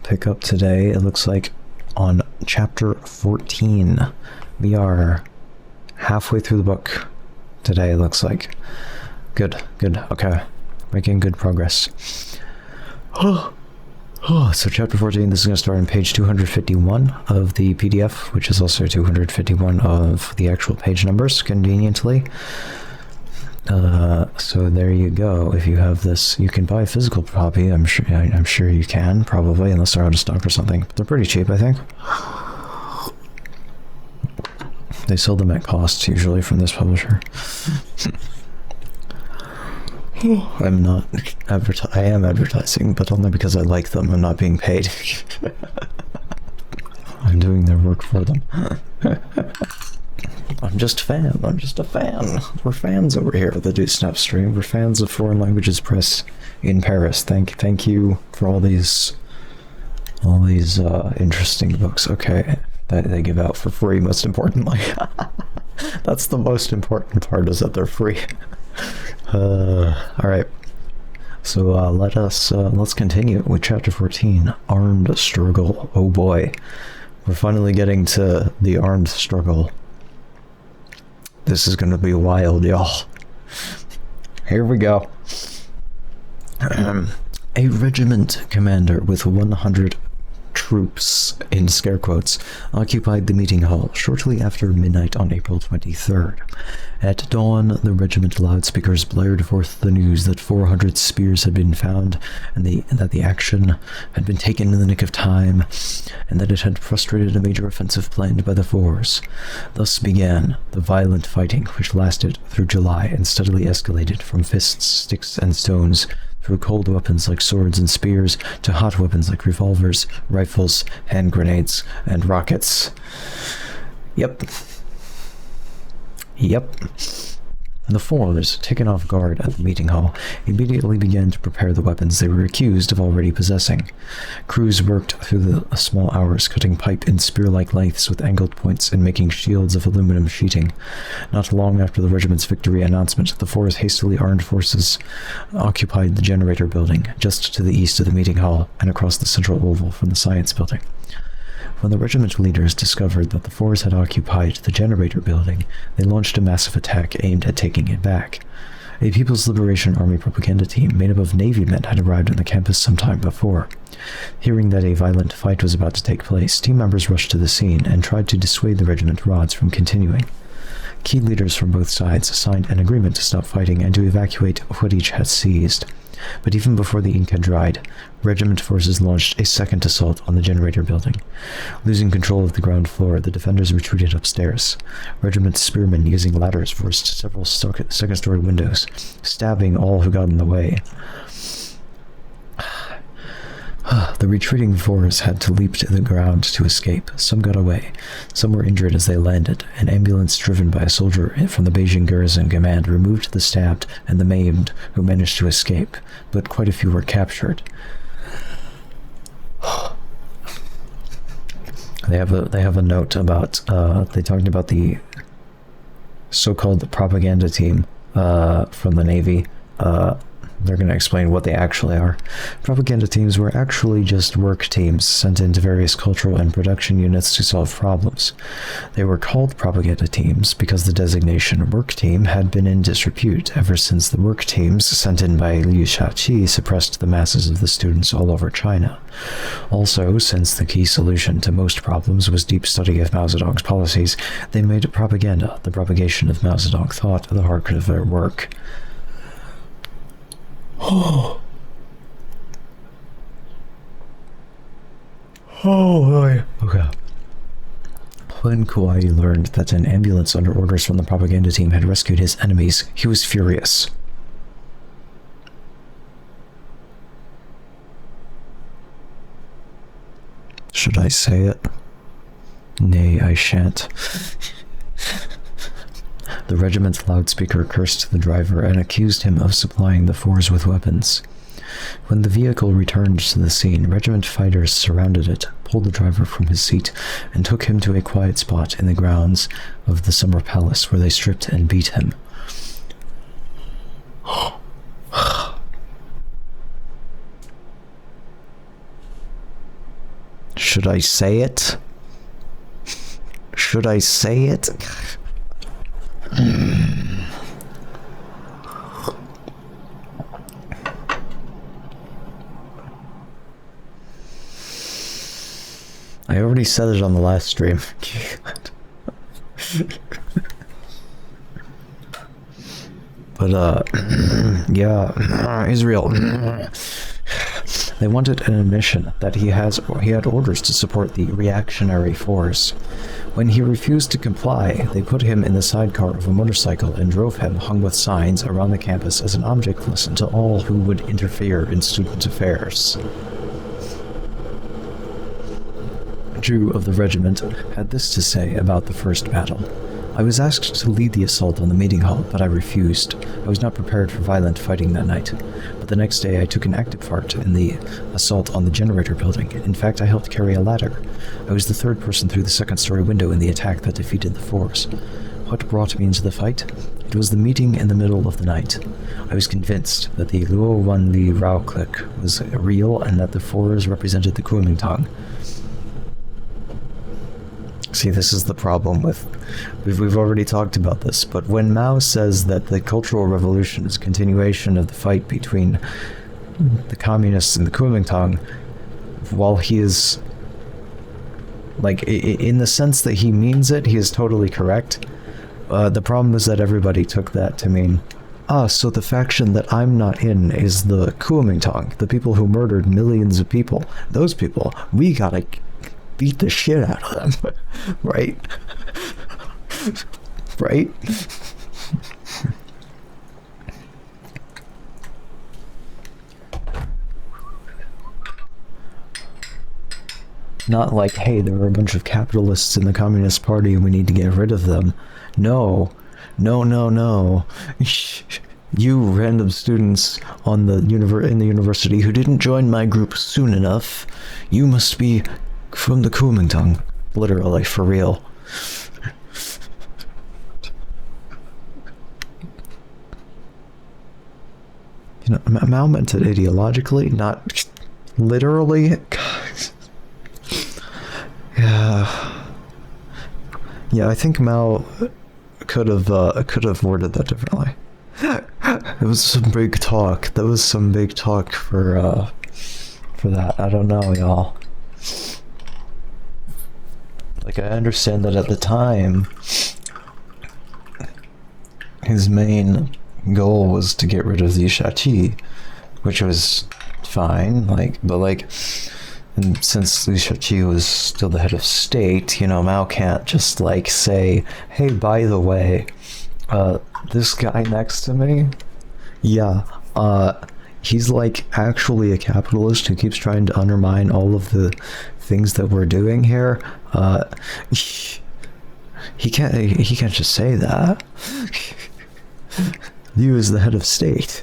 pick up today, it looks like, on chapter 14. We are halfway through the book today, it looks like. Good, okay. Making good progress. So chapter 14, this is going to start on page 251 of the PDF, which is also 251 of the actual page numbers, conveniently. So there you go. If you have this, you can buy a physical copy. I'm sure you can, probably, unless they're out of stock or something. But they're pretty cheap, I think. They sell them at cost, usually, from this publisher. I'm not I am advertising, but only because I like them. I'm not being paid. I'm doing their work for them. I'm just a fan. We're fans over here at the Do Snap stream. We're fans of foreign languages press in Paris. Thank you for all these interesting books. Okay, that they give out for free, most importantly. That's the most important part, is that they're free. Alright, so let's continue with chapter 14, Armed Struggle. Oh boy, we're finally getting to the armed struggle. This is gonna be wild, y'all. Here we go. A regiment commander with 100 troops, in scare quotes, occupied the meeting hall shortly after midnight on April 23rd. At dawn, the regiment loudspeakers blared forth the news that 400 spears had been found, and that the action had been taken in the nick of time, and that it had frustrated a major offensive planned by the Fours. Thus began the violent fighting, which lasted through July and steadily escalated from fists, sticks, and stones, through cold weapons like swords and spears, to hot weapons like revolvers, rifles, hand grenades, and rockets. Yep. The Fours, taken off guard at the meeting hall, immediately began to prepare the weapons they were accused of already possessing. Crews worked through the small hours, cutting pipe in spear-like lengths with angled points and making shields of aluminum sheeting. Not long after the regiment's victory announcement, the Fours' hastily armed forces occupied the generator building, just to the east of the meeting hall and across the central oval from the science building. When the regiment leaders discovered that the Fours had occupied the generator building, they launched a massive attack aimed at taking it back. A People's Liberation Army propaganda team made up of Navy men had arrived on the campus some time before. Hearing that a violent fight was about to take place, team members rushed to the scene and tried to dissuade the regiment Rods from continuing. Key leaders from both sides signed an agreement to stop fighting and to evacuate what each had seized. But even before the ink had dried, regiment forces launched a second assault on the generator building. Losing control of the ground floor, the defenders retreated upstairs. Regiment spearmen using ladders forced several second-story windows, stabbing all who got in the way. The retreating Fours had to leap to the ground to escape. Some got away. Some were injured as they landed. An ambulance driven by a soldier from the Beijing Garrison Command removed the stabbed and the maimed who managed to escape, but quite a few were captured. They have a note about they talked about the so-called propaganda team from the Navy. They're going to explain what they actually are. Propaganda teams were actually just work teams sent into various cultural and production units to solve problems. They were called propaganda teams because the designation work team had been in disrepute ever since the work teams sent in by Liu Shaoqi suppressed the masses of the students all over China. Also, since the key solution to most problems was deep study of Mao Zedong's policies, they made propaganda, the propagation of Mao Zedong thought, the heart of their work. Oh boy. Okay. When Kuai learned that an ambulance under orders from the propaganda team had rescued his enemies, he was furious. Should I say it? Nay, I shan't. The regiment's loudspeaker cursed the driver and accused him of supplying the Fours with weapons. When the vehicle returned to the scene, regiment fighters surrounded it, pulled the driver from his seat, and took him to a quiet spot in the grounds of the Summer Palace where they stripped and beat him. Should I say it? Should I say it? I already said it on the last stream. But, yeah, Israel. They wanted an admission that he had orders to support the reactionary force. When he refused to comply, they put him in the sidecar of a motorcycle and drove him, hung with signs, around the campus as an object lesson to all who would interfere in student affairs. Drew of the regiment had this to say about the first battle. I was asked to lead the assault on the meeting hall, but I refused. I was not prepared for violent fighting that night. But the next day I took an active part in the assault on the generator building. In fact, I helped carry a ladder. I was the third person through the second-story window in the attack that defeated the force. What brought me into the fight? It was the meeting in the middle of the night. I was convinced that the Luo Wan Li Rao clique was real and that the fours represented the Kuomintang. See, this is the problem with... We've already talked about this, but when Mao says that the Cultural Revolution is a continuation of the fight between the communists and the Kuomintang, while he is... like, in the sense that he means it, he is totally correct. The problem is that everybody took that to mean, so the faction that I'm not in is the Kuomintang, the people who murdered millions of people. Those people, we gotta beat the shit out of them, right? Right? Not like, hey, there are a bunch of capitalists in the Communist Party and we need to get rid of them. No. No, no, no. You random students in the university who didn't join my group soon enough, you must be from the Kuomintang. Literally, for real. You know, Mao meant it ideologically, not literally. Yeah, I think Mao could have worded that differently. It was some big talk. That was some big talk for that. I don't know, y'all. Like, I understand that at the time, his main goal was to get rid of the Shachi, which was fine, but and since Liu Shaoqi was still the head of state, you know, Mao can't just say, hey, by the way, this guy next to me, yeah, he's actually a capitalist who keeps trying to undermine all of the things that we're doing here. He can't just say that. Liu is the head of state.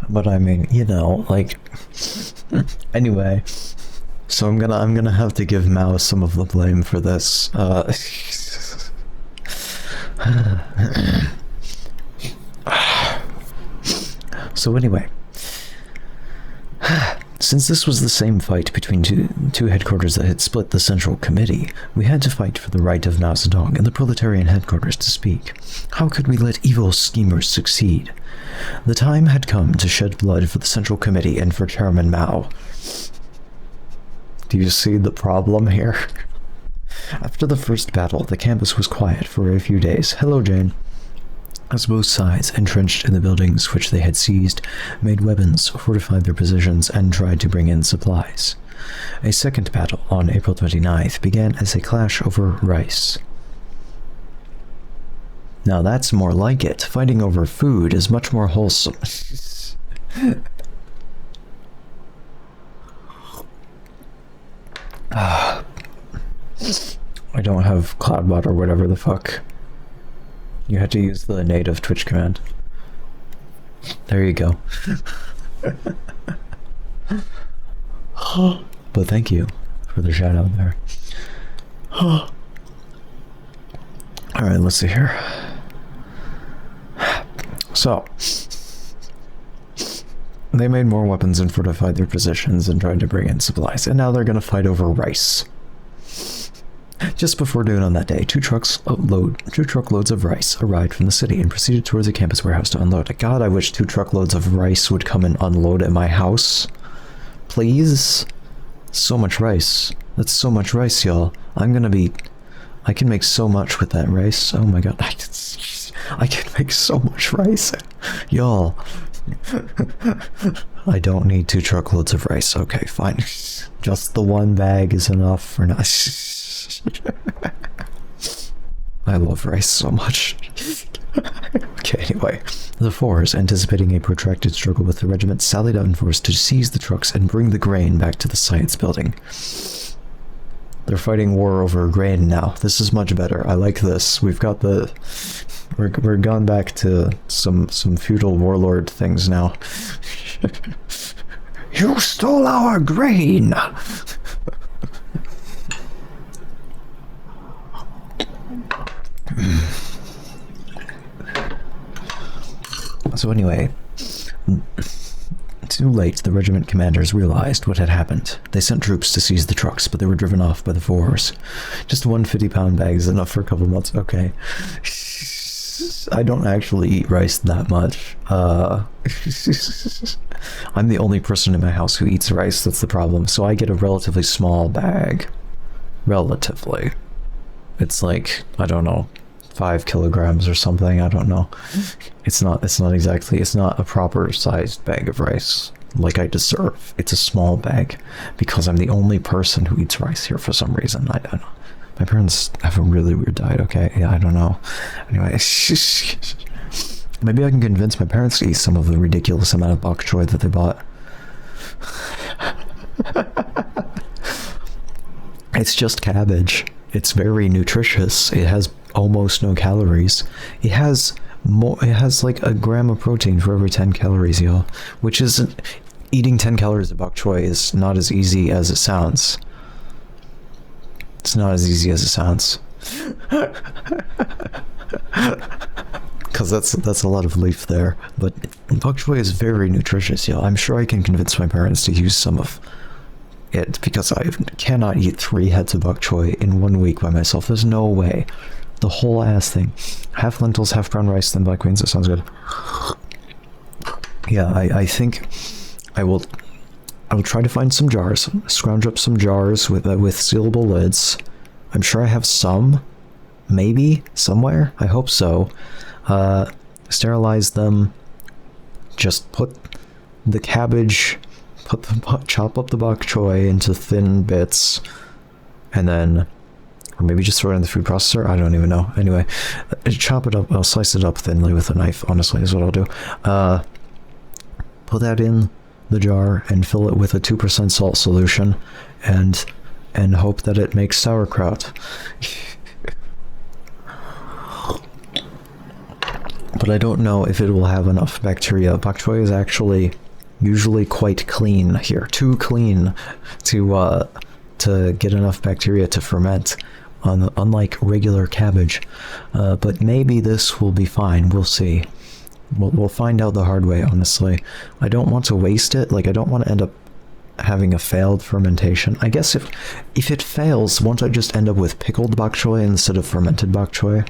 But I mean, you know, anyway, so I'm gonna have to give Mao some of the blame for this. So anyway, since this was the same fight between two headquarters that had split the Central Committee, we had to fight for the right of Mao Zedong and the proletarian headquarters to speak. How could we let evil schemers succeed? The time had come to shed blood for the Central Committee and for Chairman Mao. Do you see the problem here? After the first battle, the campus was quiet for a few days. Hello, Jane. As both sides, entrenched in the buildings which they had seized, made weapons, fortified their positions, and tried to bring in supplies. A second battle on April 29th began as a clash over rice. Now that's more like it. Fighting over food is much more wholesome. I don't have Cloudbot or whatever the fuck. You had to use the native Twitch command. There you go. But thank you for the shout out there. Alright, let's see here. So, They made more weapons and fortified their positions and tried to bring in supplies, and now they're gonna fight over rice. Just before noon on that day, two truckloads of rice arrived from the city and proceeded towards the campus warehouse to unload it. God, I wish 2 truckloads of rice would come and unload at my house. Please? So much rice. That's so much rice, y'all. I can make so much with that rice. Oh my god. I can make so much rice. Y'all. I don't need 2 truckloads of rice. Okay, fine. Just the 1 bag is enough for now. I love rice so much. Okay, anyway. The fours, anticipating a protracted struggle with the regiment, sallied out in force to seize the trucks and bring the grain back to the science building. They're fighting war over grain now. This is much better. I like this. We've got the... We're gone back to some feudal warlord things now. You stole our grain! So anyway, too late, the regiment commanders realized what had happened. They sent troops to seize the trucks, but they were driven off by the fours. Just 1 50-pound bag is enough for a couple months. Okay. I don't actually eat rice that much. I'm the only person in my house who eats rice, that's the problem. So I get a relatively small bag. Relatively. It's like, I don't know, 5 kilograms or something, I don't know. It's not a proper sized bag of rice like I deserve. It's a small bag because I'm the only person who eats rice here for some reason. I don't know. My parents have a really weird diet, okay? Yeah, I don't know. Anyway, maybe I can convince my parents to eat some of the ridiculous amount of bok choy that they bought. It's just cabbage. It's very nutritious. It has almost no calories. It has like a gram of protein for every 10 calories, y'all. Which isn't... Eating 10 calories of bok choy is not as easy as it sounds. It's not as easy as it sounds. Because that's a lot of leaf there. But bok choy is very nutritious, y'all. I'm sure I can convince my parents to use some of it, because I cannot eat 3 heads of bok choy in 1 week by myself. There's no way. The whole ass thing. Half lentils, half brown rice, then black beans. That sounds good. Yeah, I think I will try to find some jars, scrounge up some jars with sealable lids. I'm sure I have some, maybe, somewhere. I hope so. Sterilize them. Just put the cabbage, chop up the bok choy into thin bits, and then, or maybe just throw it in the food processor. I don't even know. Anyway, chop it up. I'll slice it up thinly with a knife. Honestly, is what I'll do. Put that in the jar and fill it with a 2% salt solution, and hope that it makes sauerkraut. But I don't know if it will have enough bacteria. Bok choy is actually usually quite clean here, too clean to get enough bacteria to ferment, unlike regular cabbage. But maybe this will be fine. We'll see. We'll find out the hard way, honestly. I don't want to waste it. Like, I don't want to end up having a failed fermentation. I guess if it fails, won't I just end up with pickled bok choy instead of fermented bok choy?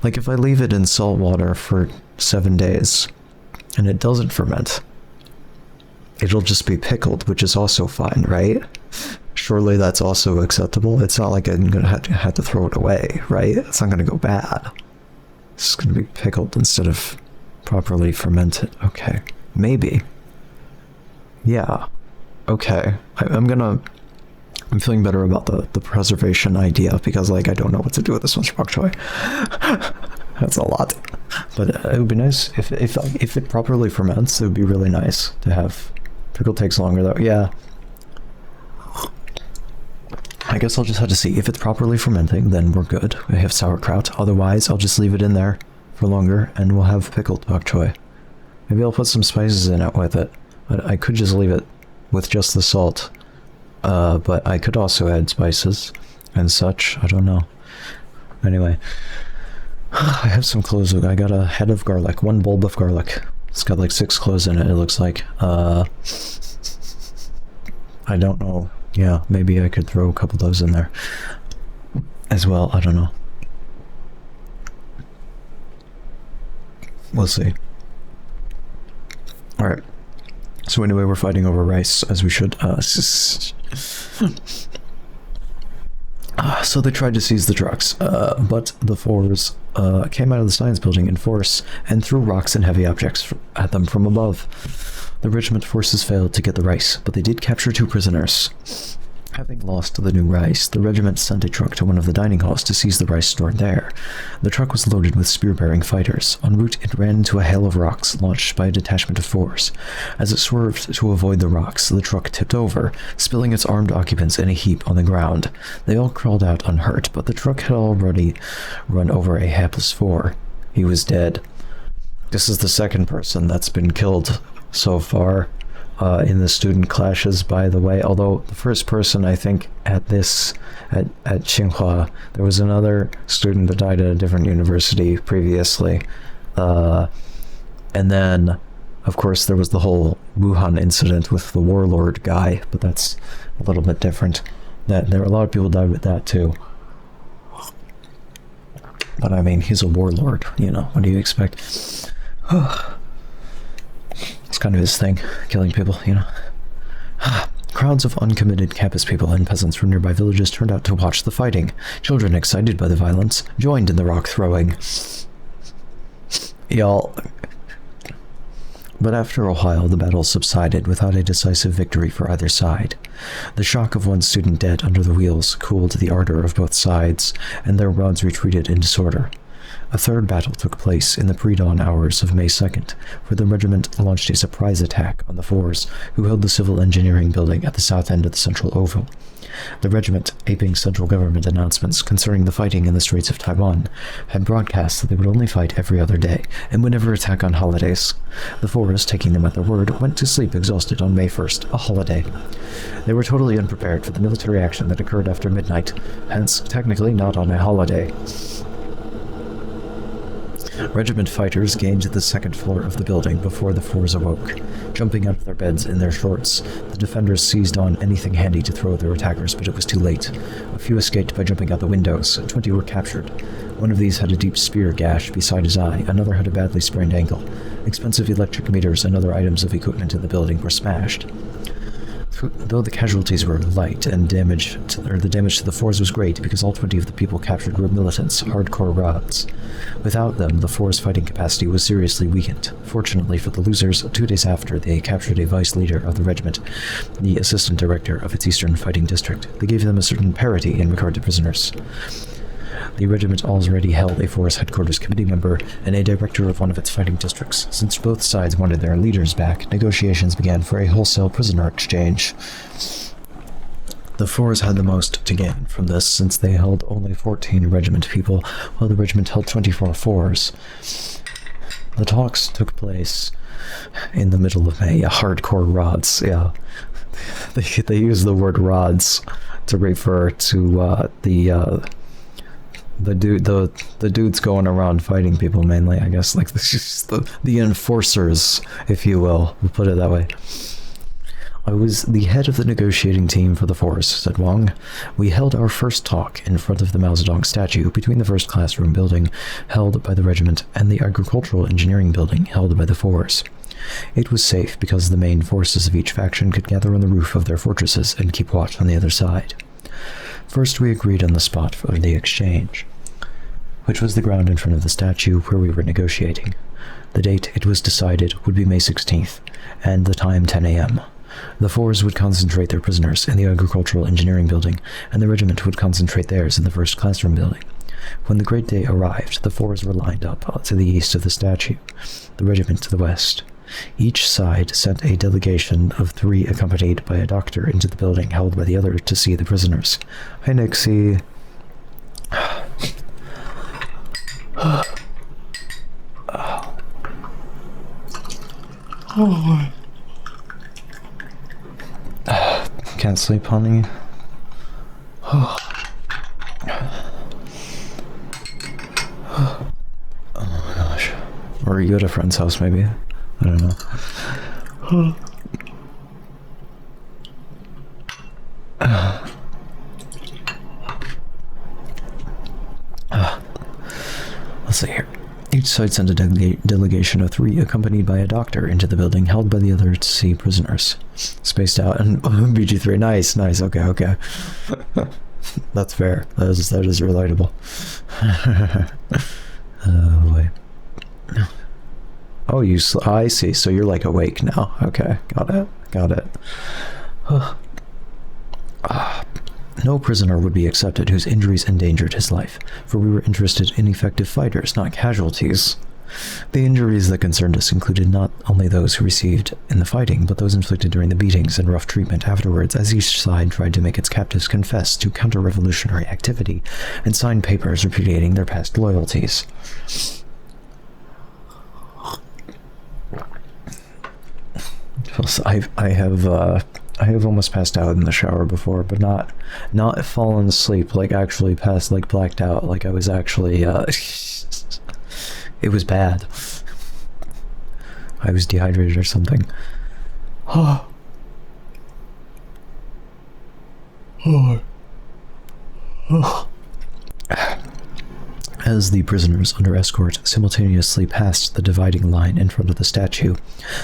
Like, if I leave it in salt water for 7 days and it doesn't ferment, it'll just be pickled, which is also fine, right? Surely that's also acceptable. It's not like I'm gonna have to throw it away, right? It's not gonna go bad. It's gonna be pickled instead of properly fermented. Okay, maybe. Yeah. Okay. I'm feeling better about the preservation idea, because, like, I don't know what to do with this much bok choy. That's a lot. But it would be nice if it properly ferments. It would be really nice to have. Pickle takes longer though. Yeah. I guess I'll just have to see. If it's properly fermenting, then we're good. We have sauerkraut. Otherwise, I'll just leave it in there for longer, and we'll have pickled bok choy. Maybe I'll put some spices in it with it. But I could just leave it with just the salt. But I could also add spices and such. I don't know. Anyway. I have some clothes. I got a head of garlic, one bulb of garlic. It's got like 6 cloves in it, it looks like. I don't know. Yeah, maybe I could throw a couple of those in there as well. I don't know. We'll see. Alright. So anyway, we're fighting over rice, as we should. So they tried to seize the trucks, but the fours came out of the science building in force and threw rocks and heavy objects at them from above. The regiment forces failed to get the rice, but they did capture 2 prisoners. Having lost the new rice, the regiment sent a truck to one of the dining halls to seize the rice stored there. The truck was loaded with spear-bearing fighters. En route, it ran into a hail of rocks launched by a detachment of 4s. As it swerved to avoid the rocks, the truck tipped over, spilling its armed occupants in a heap on the ground. They all crawled out unhurt, but the truck had already run over a hapless 4. He was dead. This is the second person that's been killed so far. In the student clashes, by the way, although the first person, I think, at Tsinghua, there was another student that died at a different university previously. And then, of course, there was the whole Wuhan incident with the warlord guy, but that's a little bit different. There were a lot of people died with that, too. But I mean, he's a warlord, you know, what do you expect? It's kind of his thing, killing people, you know. Crowds of uncommitted campus people and peasants from nearby villages turned out to watch the fighting. Children, excited by the violence, joined in the rock throwing. Y'all. But after a while, the battle subsided without a decisive victory for either side. The shock of one student dead under the wheels cooled the ardor of both sides, and their rods retreated in disorder. A third battle took place in the pre-dawn hours of May 2nd, where the regiment launched a surprise attack on the 4s, who held the civil engineering building at the south end of the central oval. The regiment, aping central government announcements concerning the fighting in the Straits of Taiwan, had broadcast that they would only fight every other day, and would never attack on holidays. The 4s, taking them at their word, went to sleep exhausted on May 1st, a holiday. They were totally unprepared for the military action that occurred after midnight, hence technically not on a holiday. Regiment fighters gained the second floor of the building before the 4s awoke. Jumping out of their beds in their shorts, the defenders seized on anything handy to throw at their attackers, but it was too late. A few escaped by jumping out the windows. 20 were captured. One of these had a deep spear gash beside his eye. Another had a badly sprained ankle. Expensive electric meters and other items of equipment in the building were smashed. Though the casualties were light, and the damage to the 4s was great because all 20 of the people captured were militants, hardcore rods. Without them, the 4s' fighting capacity was seriously weakened. Fortunately for the losers, 2 days after, they captured a vice leader of the regiment, the assistant director of its eastern fighting district. They gave them a certain parity in regard to prisoners. The regiment already held a 4s headquarters committee member and a director of one of its fighting districts. Since both sides wanted their leaders back, negotiations began for a wholesale prisoner exchange. The 4s had the most to gain from this, since they held only 14 regiment people, while the regiment held 24 4s. The talks took place in the middle of May. Hardcore rods, yeah. They use the word rods to refer to the dudes going around fighting people, mainly, I guess, like the enforcers, if you will. We'll put it that way. I was the head of the negotiating team for the 4s, said Wang. We held our first talk in front of the Mao Zedong statue between the first classroom building held by the regiment and the agricultural engineering building held by the 4s. It was safe because the main forces of each faction could gather on the roof of their fortresses and keep watch on the other side. First, we agreed on the spot for the exchange, which was the ground in front of the statue where we were negotiating. The date, it was decided, would be May 16th, and the time 10 a.m. The 4s would concentrate their prisoners in the agricultural engineering building, and the regiment would concentrate theirs in the first classroom building. When the great day arrived, the 4s were lined up to the east of the statue, the regiment to the west. Each side sent a delegation of 3 accompanied by a doctor into the building held by the other to see the prisoners. Hi, Nixie. Can't sleep, honey. Or are you at a friend's house, maybe? I don't know. Let's see here. Each side sent a delegation of 3, accompanied by a doctor, into the building, held by the other to see prisoners. Spaced out, and BG3. Nice, nice, okay. That's fair. That is relatable. Oh, boy. Oh, I see. So you're like awake now. Okay, got it. No prisoner would be accepted whose injuries endangered his life, for we were interested in effective fighters, not casualties. The injuries that concerned us included not only those who received in the fighting, but those inflicted during the beatings and rough treatment afterwards, as each side tried to make its captives confess to counter-revolutionary activity and sign papers repudiating their past loyalties. I have almost passed out in the shower before, but not fallen asleep, like actually passed, like blacked out, like I was actually, it was bad. I was dehydrated or something. As the prisoners under escort simultaneously passed the dividing line in front of the statue,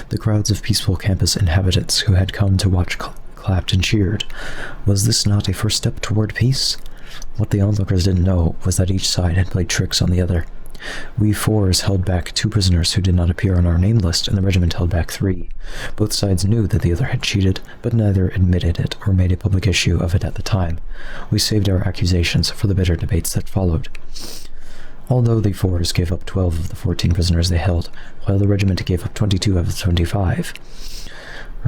the crowds of peaceful campus inhabitants who had come to watch clapped and cheered. Was this not a first step toward peace? What the onlookers didn't know was that each side had played tricks on the other. We 4s held back 2 prisoners who did not appear on our name list, and the regiment held back 3. Both sides knew that the other had cheated, but neither admitted it or made a public issue of it at the time. We saved our accusations for the bitter debates that followed. Although the 4s gave up 12 of the 14 prisoners they held, while the regiment gave up 22 of the 25.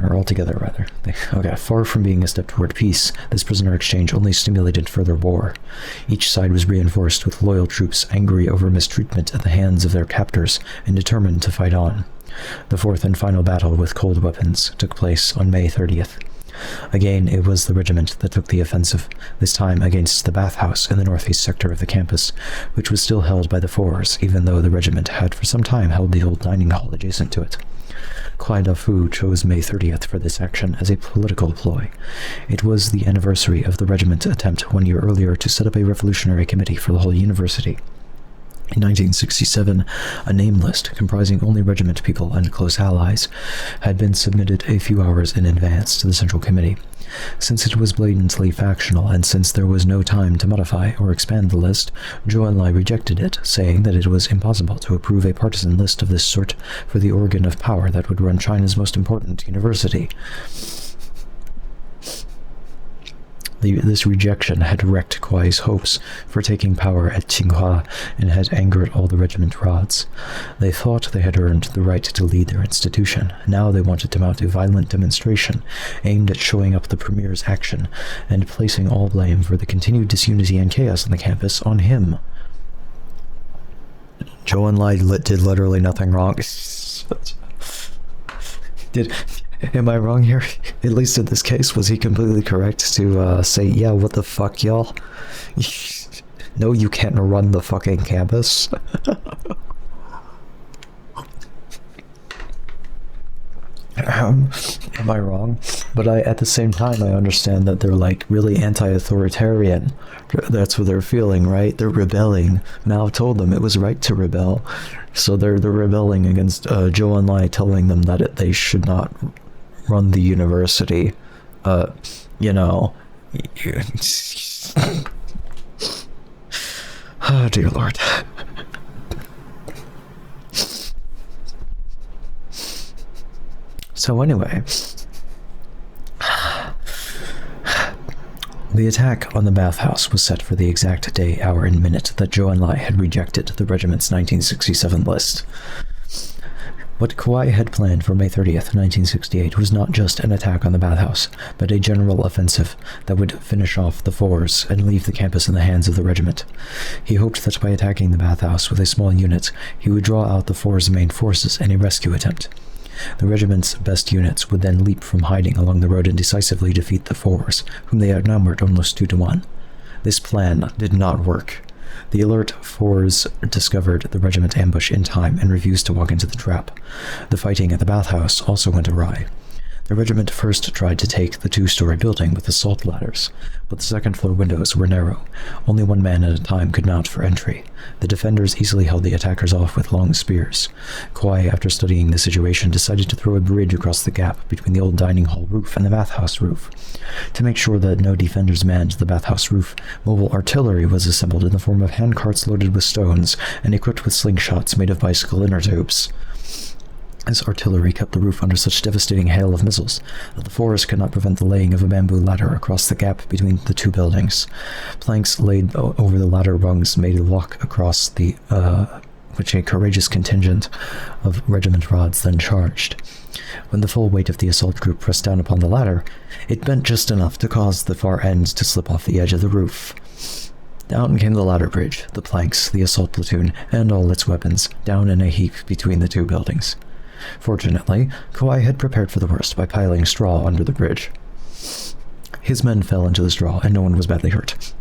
Or altogether, rather. Okay, far from being a step toward peace, this prisoner exchange only stimulated further war. Each side was reinforced with loyal troops angry over mistreatment at the hands of their captors and determined to fight on. The 4th and final battle with cold weapons took place on May 30th. Again, it was the regiment that took the offensive, this time against the bathhouse in the northeast sector of the campus, which was still held by the 4s, even though the regiment had for some time held the old dining hall adjacent to it. Kwai Da-Fu chose May 30th for this action as a political ploy. It was the anniversary of the regiment's attempt 1 year earlier to set up a revolutionary committee for the whole university. In 1967, a name list comprising only regiment people and close allies had been submitted a few hours in advance to the Central Committee. Since it was blatantly factional, and since there was no time to modify or expand the list, Zhou Enlai rejected it, saying that it was impossible to approve a partisan list of this sort for the organ of power that would run China's most important university. This rejection had wrecked Kuai's hopes for taking power at Tsinghua and had angered all the regiment rods. They thought they had earned the right to lead their institution. Now they wanted to mount a violent demonstration aimed at showing up the premier's action and placing all blame for the continued disunity and chaos on the campus on him. Zhou Enlai did literally nothing wrong. Am I wrong here? At least in this case, was he completely correct to say, yeah, what the fuck, y'all? No, you can't run the fucking campus. Am I wrong? But at the same time, I understand that they're like really anti-authoritarian. That's what they're feeling, right? They're rebelling. Mao told them it was right to rebel. So they're rebelling against Zhou Enlai telling them that they should not run the university. You know. Oh, dear Lord. So anyway, the attack on the bathhouse was set for the exact day, hour, and minute that Zhou Enlai had rejected the regiment's 1967 list. What Kuai had planned for May 30th, 1968 was not just an attack on the bathhouse, but a general offensive that would finish off the 4s and leave the campus in the hands of the regiment. He hoped that by attacking the bathhouse with a small unit, he would draw out the 4s' main forces in a rescue attempt. The regiment's best units would then leap from hiding along the road and decisively defeat the 4s, whom they outnumbered almost 2-1. This plan did not work. The alert fours discovered the regiment ambush in time and refused to walk into the trap. The fighting at the bathhouse also went awry. The regiment first tried to take the 2-story building with assault ladders, but the second-floor windows were narrow. Only one man at a time could mount for entry. The defenders easily held the attackers off with long spears. Kauai, after studying the situation, decided to throw a bridge across the gap between the old dining hall roof and the bathhouse roof. To make sure that no defenders manned the bathhouse roof, mobile artillery was assembled in the form of handcarts loaded with stones and equipped with slingshots made of bicycle inner tubes. This artillery kept the roof under such devastating hail of missiles that the forest could not prevent the laying of a bamboo ladder across the gap between the two buildings. Planks laid over the ladder rungs made a lock across the which a courageous contingent of regiment rods then charged. When the full weight of the assault group pressed down upon the ladder, it bent just enough to cause the far end to slip off the edge of the roof. Down came the ladder bridge, the planks, the assault platoon, and all its weapons, down in a heap between the two buildings. Fortunately, Kauai had prepared for the worst by piling straw under the bridge. His men fell into the straw, and no one was badly hurt.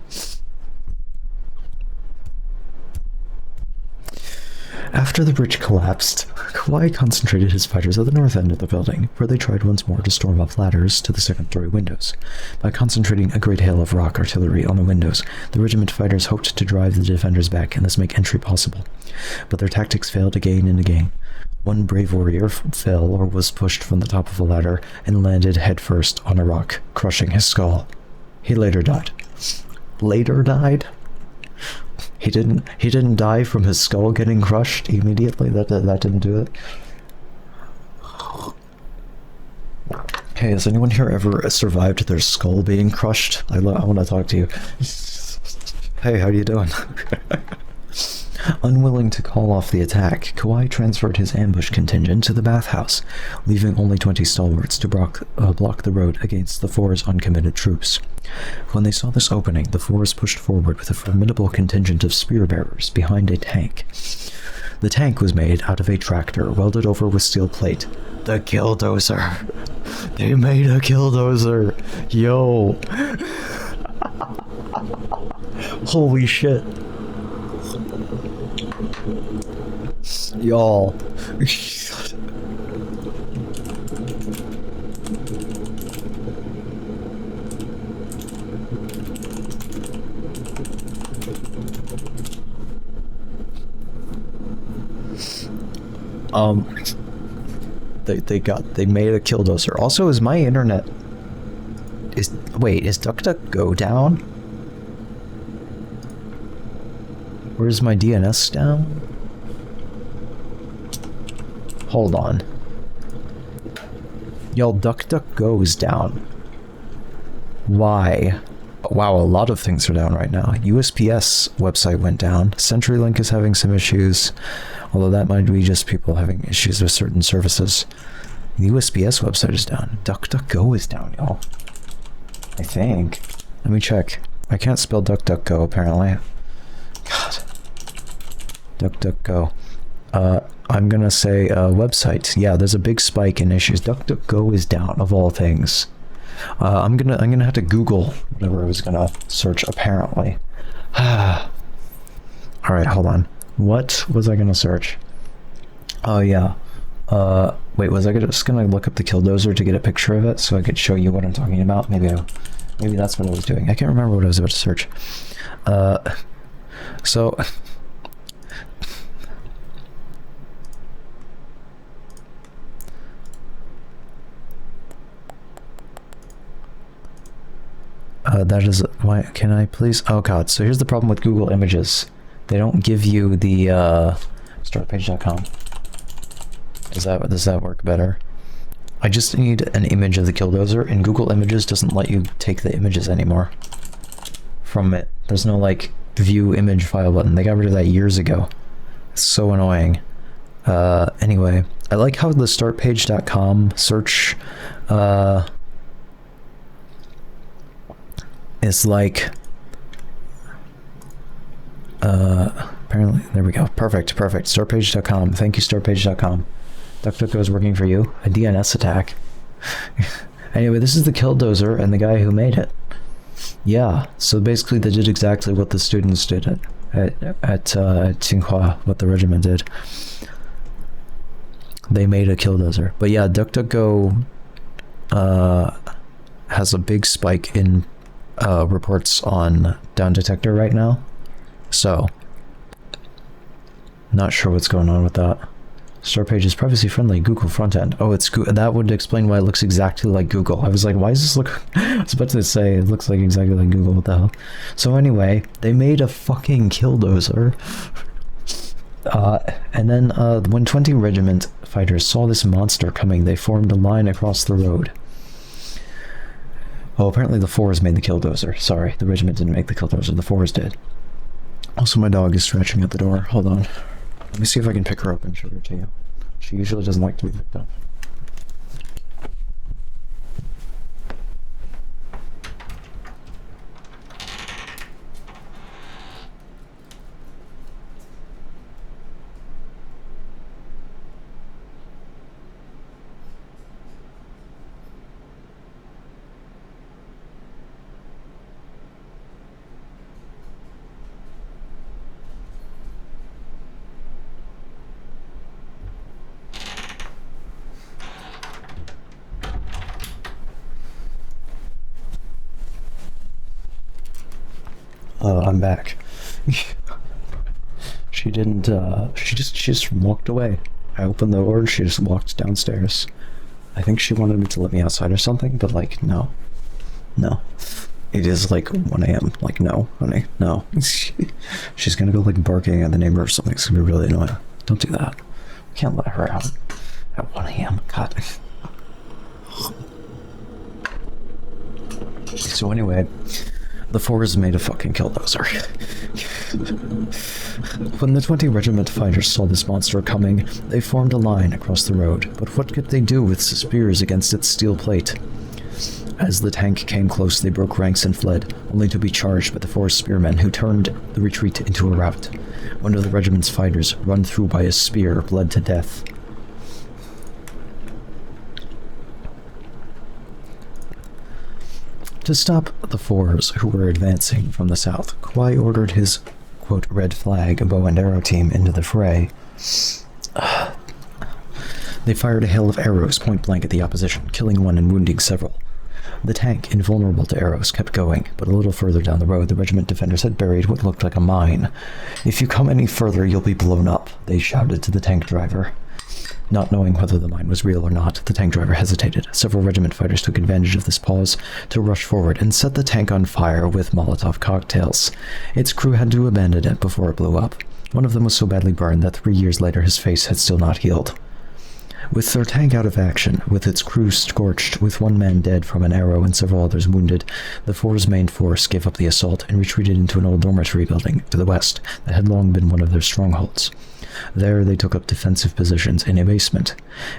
After the bridge collapsed, Kauai concentrated his fighters at the north end of the building, where they tried once more to storm up ladders to the second-story windows. By concentrating a great hail of rock artillery on the windows, the regiment fighters hoped to drive the defenders back and thus make entry possible. But their tactics failed again and again. One brave warrior fell or was pushed from the top of a ladder and landed headfirst on a rock, crushing his skull. He later died. Later died? He didn't die from his skull getting crushed immediately? That didn't do it? Hey, has anyone here ever survived their skull being crushed? I want to talk to you. Hey, how you doing? Unwilling to call off the attack, Kauai transferred his ambush contingent to the bathhouse, leaving only 20 stalwarts to block the road against the four's uncommitted troops. When they saw this opening, the fours pushed forward with a formidable contingent of spear-bearers behind a tank. The tank was made out of a tractor welded over with steel plate. The killdozer! They made a killdozer! Yo! Holy shit! Y'all. They made a killdozer. Also, is my internet is DuckDuckGo down? Or is my DNS down? Hold on. Y'all, DuckDuckGo is down. Why? Wow, a lot of things are down right now. USPS website went down. CenturyLink is having some issues, although that might be just people having issues with certain services. The USPS website is down. DuckDuckGo is down, y'all. I think. Let me check. I can't spell DuckDuckGo, apparently. God. DuckDuckGo. I'm gonna say website. Yeah, there's a big spike in issues. DuckDuckGo is down, of all things. I'm gonna have to Google whatever I was gonna search. Apparently. All right, hold on. What was I gonna search? Oh yeah. Wait, was I just gonna look up the killdozer to get a picture of it so I could show you what I'm talking about? Maybe that's what I was doing. I can't remember what I was about to search. So. That is why. Can I please? Oh god. So here's the problem with Google Images. They don't give you the startpage.com. Does that work better? I just need an image of the killdozer, and Google Images doesn't let you take the images anymore from it. There's no like view image file button. They got rid of that years ago. It's so annoying. Anyway, I like how the startpage.com search is like apparently there we go. Perfect. Startpage.com. Thank you, startpage.com. DuckDuckGo is working for you. A DNS attack. Anyway, this is the killdozer and the guy who made it. Yeah, so basically they did exactly what the students did it. at Tsinghua, what the regiment did. They made a killdozer. But yeah, DuckDuckGo has a big spike in reports on Down Detector right now. So, not sure what's going on with that. Store page is privacy friendly, Google front end. Oh, it's that would explain why it looks exactly like Google. I was like, why does this look... I was about to say, it looks like exactly like Google, what the hell? So anyway, they made a fucking killdozer. And then when 20 regiment fighters saw this monster coming, they formed a line across the road. Oh, apparently the 4s made the killdozer. Sorry, the regiment didn't make the killdozer, the 4s did. Also, my dog is scratching at the door. Hold on. Let me see if I can pick her up and show her to you. She usually doesn't like to be picked up. I'm back. She didn't, she just walked away. I opened the door and she just walked downstairs. I think she wanted me to let me outside or something, but like, no. No. It is like 1 a.m. Like, no, honey, no. She's gonna go like barking at the neighbor or something. It's gonna be really annoying. Don't do that. We can't let her out at 1 a.m. God. So anyway, the 4s made a fucking killdozer. When the 20 regiment fighters saw this monster coming, they formed a line across the road, but what could they do with spears against its steel plate? As the tank came close, they broke ranks and fled, only to be charged by the 4 spearmen who turned the retreat into a rout. One of the regiment's fighters, run through by a spear, bled to death. To stop the 4s who were advancing from the south, Kwai ordered his, quote, red flag bow and arrow team into the fray. They fired a hail of arrows point blank at the opposition, killing one and wounding several. The tank, invulnerable to arrows, kept going, but a little further down the road, the regiment defenders had buried what looked like a mine. "If you come any further, you'll be blown up," they shouted to the tank driver. Not knowing whether the mine was real or not, the tank driver hesitated. Several regiment fighters took advantage of this pause to rush forward and set the tank on fire with Molotov cocktails. Its crew had to abandon it before it blew up. One of them was so badly burned that 3 years later his face had still not healed. With their tank out of action, with its crew scorched, with one man dead from an arrow and several others wounded, the 4's main force gave up the assault and retreated into an old dormitory building to the west that had long been one of their strongholds. There they took up defensive positions in a basement.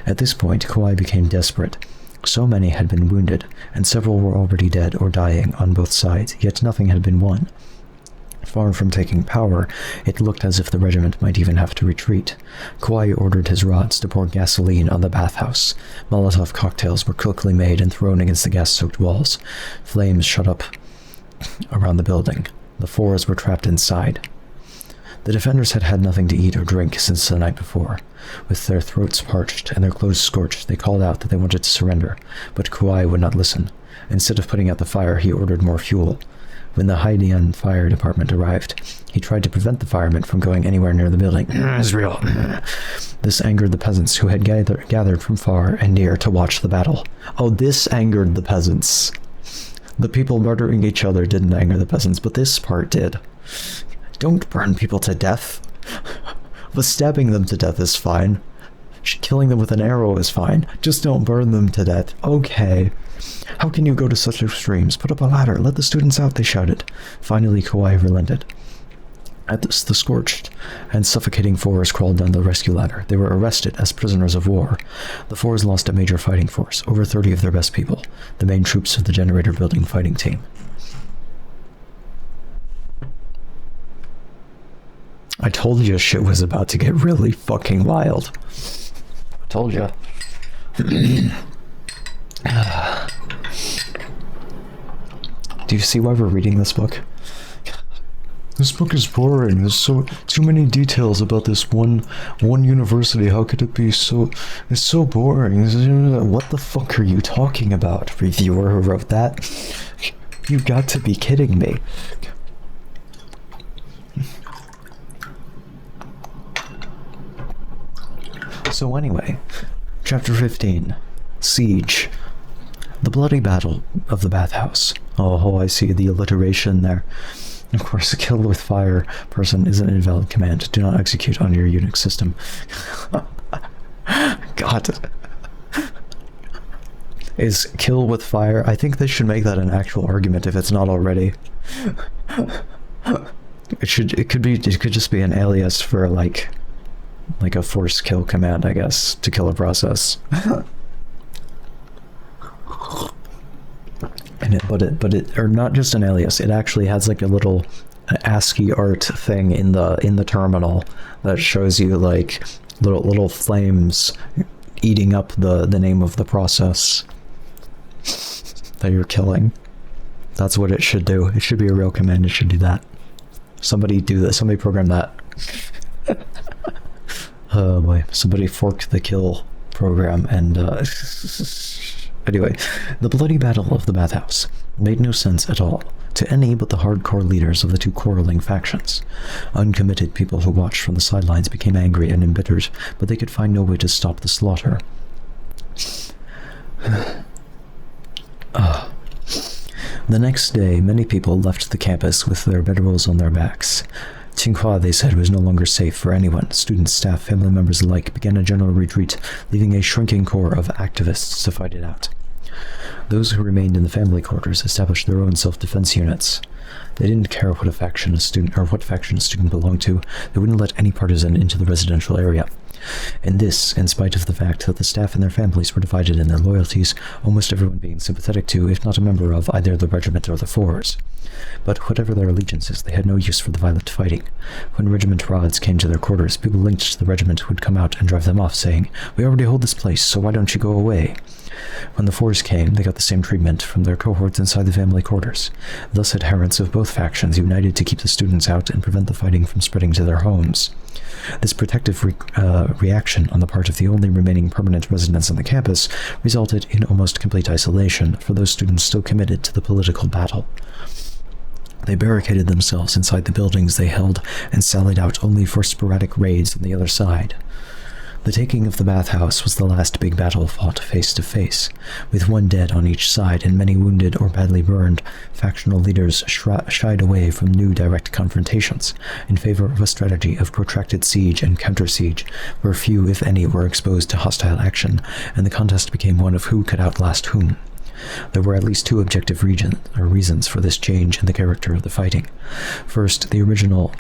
At this point, Kauai became desperate. So many had been wounded, and several were already dead or dying on both sides, yet nothing had been won. Far from taking power, it looked as if the regiment might even have to retreat. Kauai ordered his rods to pour gasoline on the bathhouse. Molotov cocktails were quickly made and thrown against the gas-soaked walls. Flames shot up around the building. The 4s were trapped inside. The defenders had had nothing to eat or drink since the night before. With their throats parched and their clothes scorched, they called out that they wanted to surrender, but Kauai would not listen. Instead of putting out the fire, he ordered more fuel. When the Haidian fire department arrived, he tried to prevent the firemen from going anywhere near the building. Israel. This angered the peasants who had gathered from far and near to watch the battle. Oh, this angered the peasants. The people murdering each other didn't anger the peasants, but this part did. Don't burn people to death. But stabbing them to death is fine. Killing them with an arrow is fine. Just don't burn them to death. Okay. How can you go to such extremes? Put up a ladder. Let the students out, they shouted. Finally, Kauai relented. At this, the scorched and suffocating 4s crawled down the rescue ladder. They were arrested as prisoners of war. The 4s lost a major fighting force, over 30 of their best people, the main troops of the generator building fighting team. I told you shit was about to get really fucking wild. I told you. Do you see why we're reading this book? This book is boring. There's so too many details about this one university. How could it be so? It's so boring. What the fuck are you talking about, reviewer who wrote that? You got to be kidding me. So anyway, chapter 15, Siege. The bloody battle of the bathhouse. Oh, I see the alliteration there. Of course, a kill with fire person is an invalid command. Do not execute on your Unix system. God. Is kill with fire? I think they should make that an actual argument if it's not already. It could just be an alias for like a force kill command, I guess, to kill a process. Or not just an alias. It actually has like a little ASCII art thing in the terminal that shows you like little flames eating up the name of the process that you're killing. That's what it should do. It should be a real command. It should do that. Somebody do that. Somebody program that. Oh boy. Somebody fork the kill program and anyway, the bloody battle of the bathhouse made no sense at all to any but the hardcore leaders of the two quarreling factions. Uncommitted people who watched from the sidelines became angry and embittered, but they could find no way to stop the slaughter. The next day, many people left the campus with their bedrolls on their backs. Tsinghua, they said, was no longer safe for anyone. Students, staff, family members alike began a general retreat, leaving a shrinking core of activists to fight it out. Those who remained in the family quarters established their own self-defense units. They didn't care what faction a student belonged to. They wouldn't let any partisan into the residential area. And this, in spite of the fact that the staff and their families were divided in their loyalties, almost everyone being sympathetic to, if not a member of, either the regiment or the fours. But whatever their allegiances, they had no use for the violent fighting. When regiment rods came to their quarters, people linked to the regiment would come out and drive them off, saying, "We already hold this place, so why don't you go away?" When the fours came, they got the same treatment from their cohorts inside the family quarters. Thus adherents of both factions united to keep the students out and prevent the fighting from spreading to their homes. This protective reaction on the part of the only remaining permanent residents on the campus resulted in almost complete isolation for those students still committed to the political battle. They barricaded themselves inside the buildings they held and sallied out only for sporadic raids on the other side. The taking of the bathhouse was the last big battle fought face to face. With one dead on each side and many wounded or badly burned, factional leaders shied away from new direct confrontations in favor of a strategy of protracted siege and counter-siege, where few, if any, were exposed to hostile action, and the contest became one of who could outlast whom. There were at least two objective reasons for this change in the character of the fighting. First, the original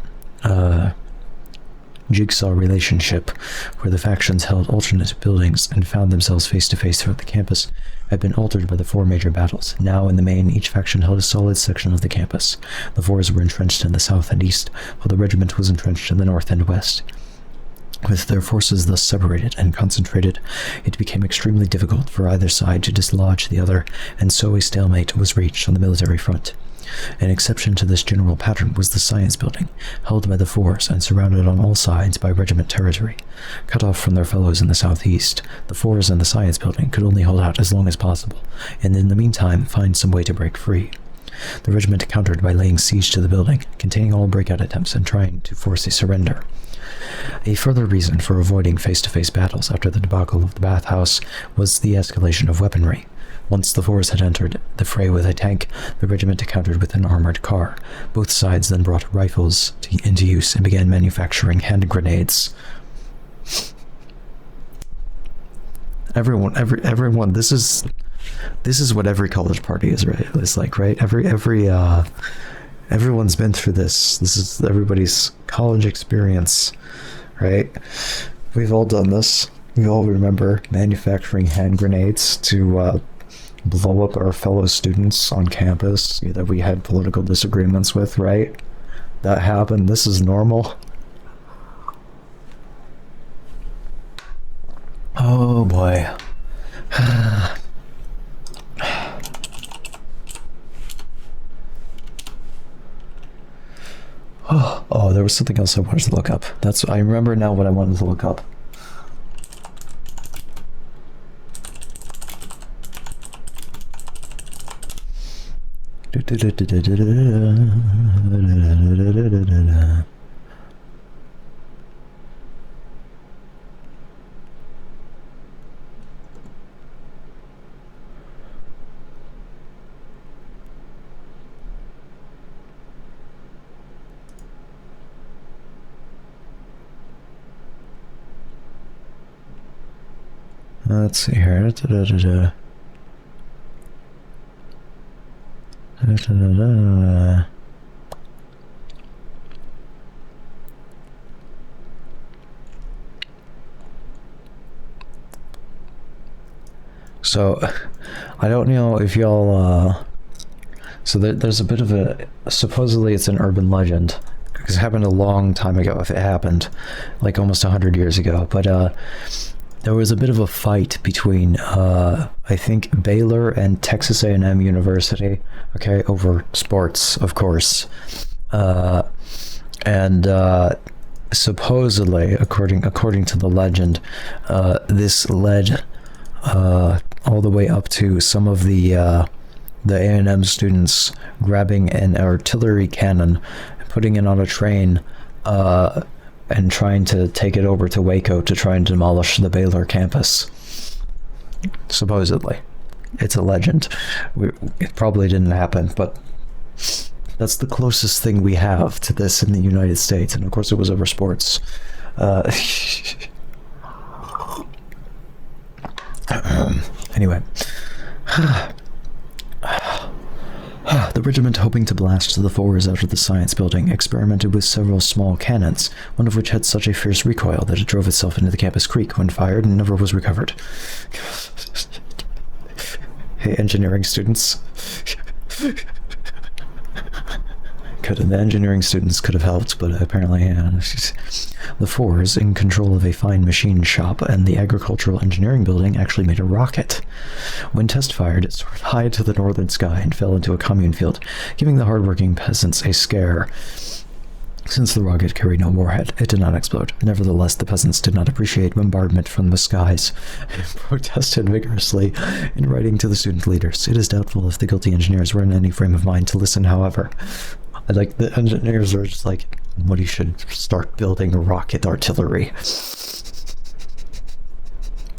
jigsaw relationship, where the factions held alternate buildings and found themselves face-to-face throughout the campus, had been altered by the four major battles. Now, in the main, each faction held a solid section of the campus. The fours were entrenched in the south and east, while the regiment was entrenched in the north and west. With their forces thus separated and concentrated, it became extremely difficult for either side to dislodge the other, and so a stalemate was reached on the military front. An exception to this general pattern was the science building, held by the fours and surrounded on all sides by regiment territory. Cut off from their fellows in the southeast, the fours and the science building could only hold out as long as possible, and in the meantime find some way to break free. The regiment countered by laying siege to the building, containing all breakout attempts and trying to force a surrender. A further reason for avoiding face-to-face battles after the debacle of the bathhouse was the escalation of weaponry. Once the fours had entered the fray with a tank, the regiment countered with an armored car. Both sides then brought rifles into use and began manufacturing hand grenades. Everyone, this is what every college party is, right? It's like, right? Everyone's been through this. This is everybody's college experience, right? We've all done this. We all remember manufacturing hand grenades to blow up our fellow students on campus that we had political disagreements with, right? That happened. This is normal. Oh boy. there was something else I wanted to look up. I remember now what I wanted to look up. Let's see here. So, I don't know if y'all, so there's a bit of a, supposedly it's an urban legend, because it happened a long time ago, if it happened, like almost 100 years ago, but, there was a bit of a fight between, I think, Baylor and Texas A&M University, okay, over sports, of course. Supposedly, according to the legend, this led all the way up to some of the A&M students grabbing an artillery cannon, putting it on a train, and trying to take it over to Waco to try and demolish the Baylor campus. Supposedly. It's a legend. It probably didn't happen, but that's the closest thing we have to this in the United States, and of course it was over sports. Anyway. The regiment, hoping to blast the fours out of the science building, experimented with several small cannons, one of which had such a fierce recoil that it drove itself into the campus creek when fired and never was recovered. Hey, engineering students. The engineering students could have helped, but apparently, the fours, in control of a fine machine shop and the agricultural engineering building, actually made a rocket. When test fired, it soared high to the northern sky and fell into a commune field, giving the hardworking peasants a scare. Since the rocket carried no warhead, it did not explode. Nevertheless, the peasants did not appreciate bombardment from the skies and protested vigorously in writing to the student leaders. It is doubtful if the guilty engineers were in any frame of mind to listen, however. Like, the engineers are just like, somebody should start building rocket artillery.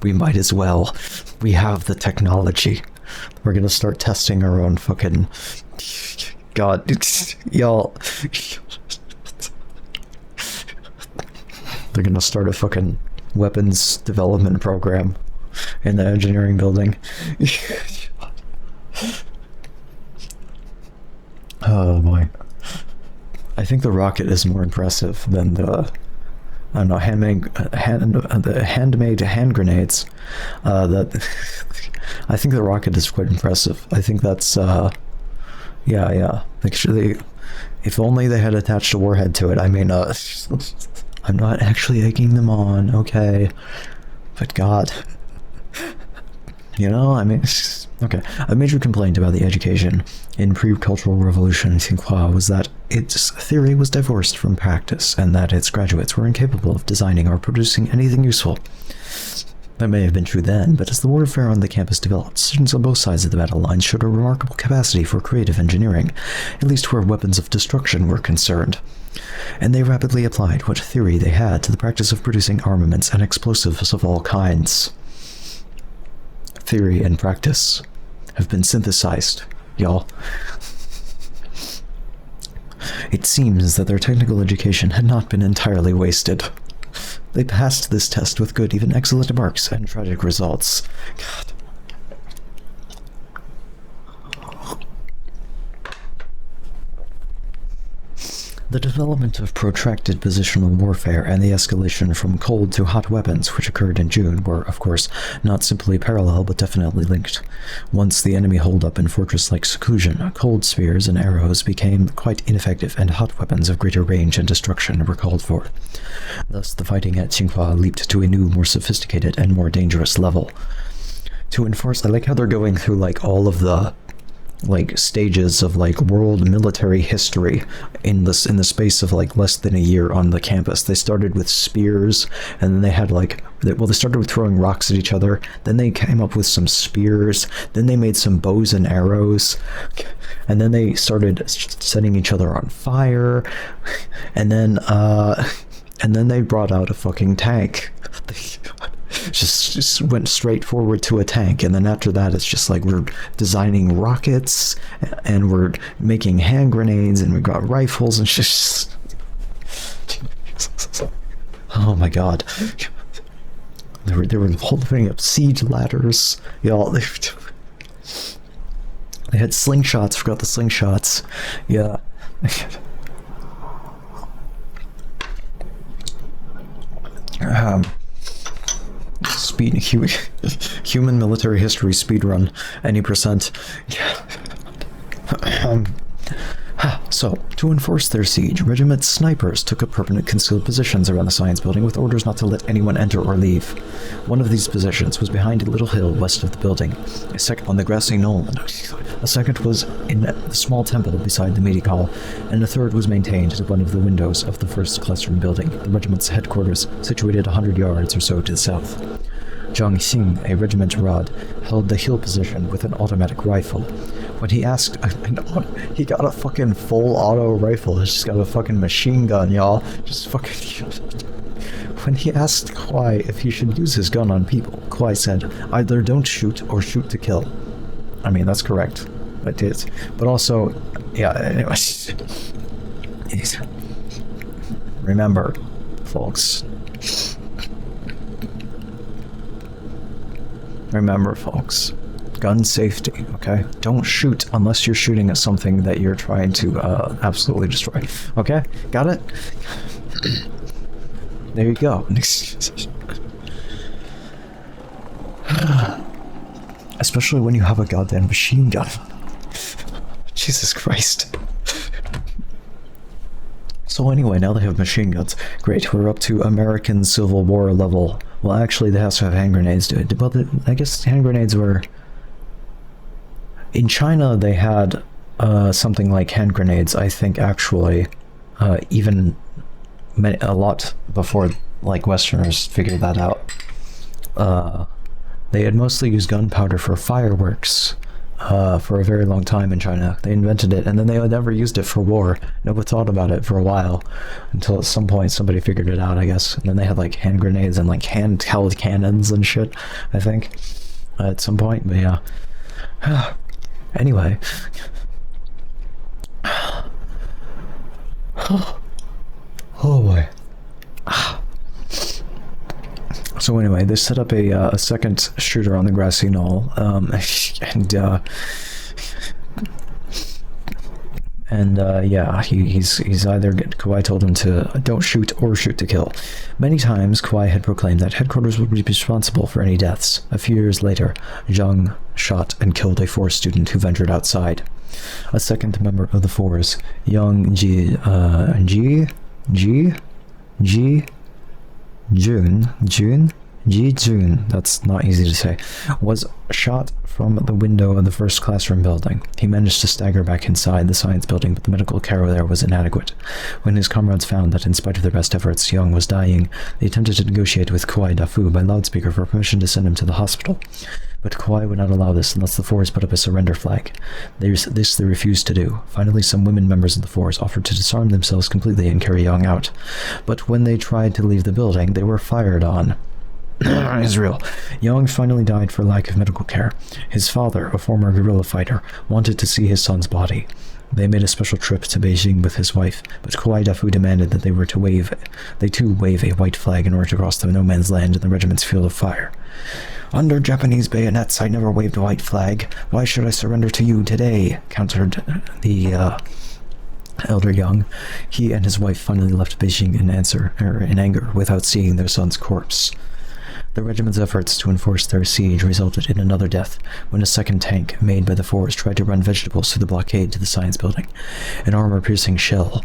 We might as well. We have the technology. We're gonna start testing our own fucking... God, y'all... They're gonna start a fucking weapons development program in the engineering building. Oh boy. I think the rocket is more impressive than the, I don't know, the handmade hand grenades. That I think the rocket is quite impressive. I think that's, yeah. Actually, if only they had attached a warhead to it. I mean, I'm not actually egging them on, okay? But God, you know, I mean, okay. A major complaint about the education in pre-cultural revolution in Tsinghua was that its theory was divorced from practice, and that its graduates were incapable of designing or producing anything useful. That may have been true then, but as the warfare on the campus developed, students on both sides of the battle lines showed a remarkable capacity for creative engineering, at least where weapons of destruction were concerned. And they rapidly applied what theory they had to the practice of producing armaments and explosives of all kinds. Theory and practice have been synthesized, y'all. It seems that their technical education had not been entirely wasted. They passed this test with good, even excellent marks, and tragic results. God. The development of protracted positional warfare and the escalation from cold to hot weapons, which occurred in June, were, of course, not simply parallel but definitely linked. Once the enemy holed up in fortress-like seclusion, cold spears and arrows became quite ineffective, and hot weapons of greater range and destruction were called for. Thus, the fighting at Tsinghua leaped to a new, more sophisticated, and more dangerous level. To enforce, I like how they're going through, like, all of the like stages of like world military history in the space of like less than a year on the campus. They started with spears, and then they had like, well, they started with throwing rocks at each other, then they came up with some spears, then they made some bows and arrows, and then they started setting each other on fire, and then they brought out a fucking tank. just went straight forward to a tank, and then after that it's just like we're designing rockets, and we're making hand grenades, and we've got rifles, and just oh my god, they were holding up siege ladders, y'all. They had slingshots. Forgot the slingshots. Yeah. Human military history speedrun, any percent. So, to enforce their siege, regiment snipers took up permanent concealed positions around the science building with orders not to let anyone enter or leave. One of these positions was behind a little hill west of the building, a second on the grassy knoll, a second was in the small temple beside the meeting hall, and a third was maintained at one of the windows of the first classroom building, the regiment's headquarters, situated 100 yards or so to the south. Zhang Xing, a regiment rod, held the hill position with an automatic rifle. When he asked, he got a fucking full auto rifle. He's just got a fucking machine gun, y'all. Just fucking. When he asked Kuai if he should use his gun on people, Kuai said, "Either don't shoot or shoot to kill." I mean, that's correct. It is. But also, yeah. Anyways, remember, folks. Remember, folks. Gun safety, okay? Don't shoot unless you're shooting at something that you're trying to absolutely destroy. Okay? Got it? There you go. Especially when you have a goddamn machine gun. Jesus Christ. So anyway, now they have machine guns. Great, we're up to American Civil War level. Well, actually, they also have hand grenades to it. Well, I guess hand grenades were... In China, they had something like hand grenades, I think, actually, even a lot before, like, Westerners figured that out. They had mostly used gunpowder for fireworks for a very long time in China. They invented it, and then they had never used it for war. Nobody thought about it for a while, until at some point somebody figured it out, I guess. And then they had, like, hand grenades and, like, handheld cannons and shit, I think, at some point, but yeah. Anyway. Oh boy. So anyway, they set up a second shooter on the grassy knoll, yeah, he's either Kuai told him to don't shoot or shoot to kill. Many times Kuai had proclaimed that headquarters would be responsible for any deaths. A few years later, Zhang shot and killed a force student who ventured outside. A second member of the force, young Jun, that's not easy to say, was shot from the window of the first classroom building. He managed to stagger back inside the science building, but the medical care there was inadequate. When his comrades found that in spite of their best efforts, Young was dying, they attempted to negotiate with Kuai Dafu by loudspeaker for permission to send him to the hospital. But Kuai would not allow this unless the force put up a surrender flag. They refused to do. Finally, some women members of the force offered to disarm themselves completely and carry Young out. But when they tried to leave the building, they were fired on. Israel. Young finally died for lack of medical care. His father, a former guerrilla fighter, wanted to see his son's body. They made a special trip to Beijing with his wife, but Kuai Dafu demanded that they too wave a white flag in order to cross the no-man's land in the regiment's field of fire. "Under Japanese bayonets, I never waved a white flag. Why should I surrender to you today?" countered the elder Young. He and his wife finally left Beijing in anger without seeing their son's corpse. The regiment's efforts to enforce their siege resulted in another death when a second tank made by the force tried to run vegetables through the blockade to the science building. An armor-piercing shell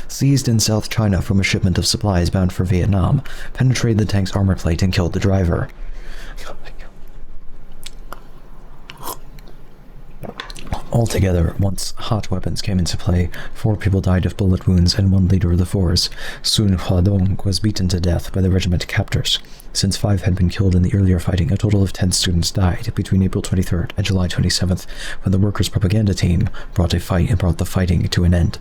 seized in South China from a shipment of supplies bound for Vietnam penetrated the tank's armor plate and killed the driver. Altogether, once hot weapons came into play, 4 people died of bullet wounds and 1 leader of the Fours, Sun Huadong, was beaten to death by the regiment captors. Since 5 had been killed in the earlier fighting, a total of 10 students died between April 23rd and July 27th, when the workers' propaganda team brought the fighting to an end.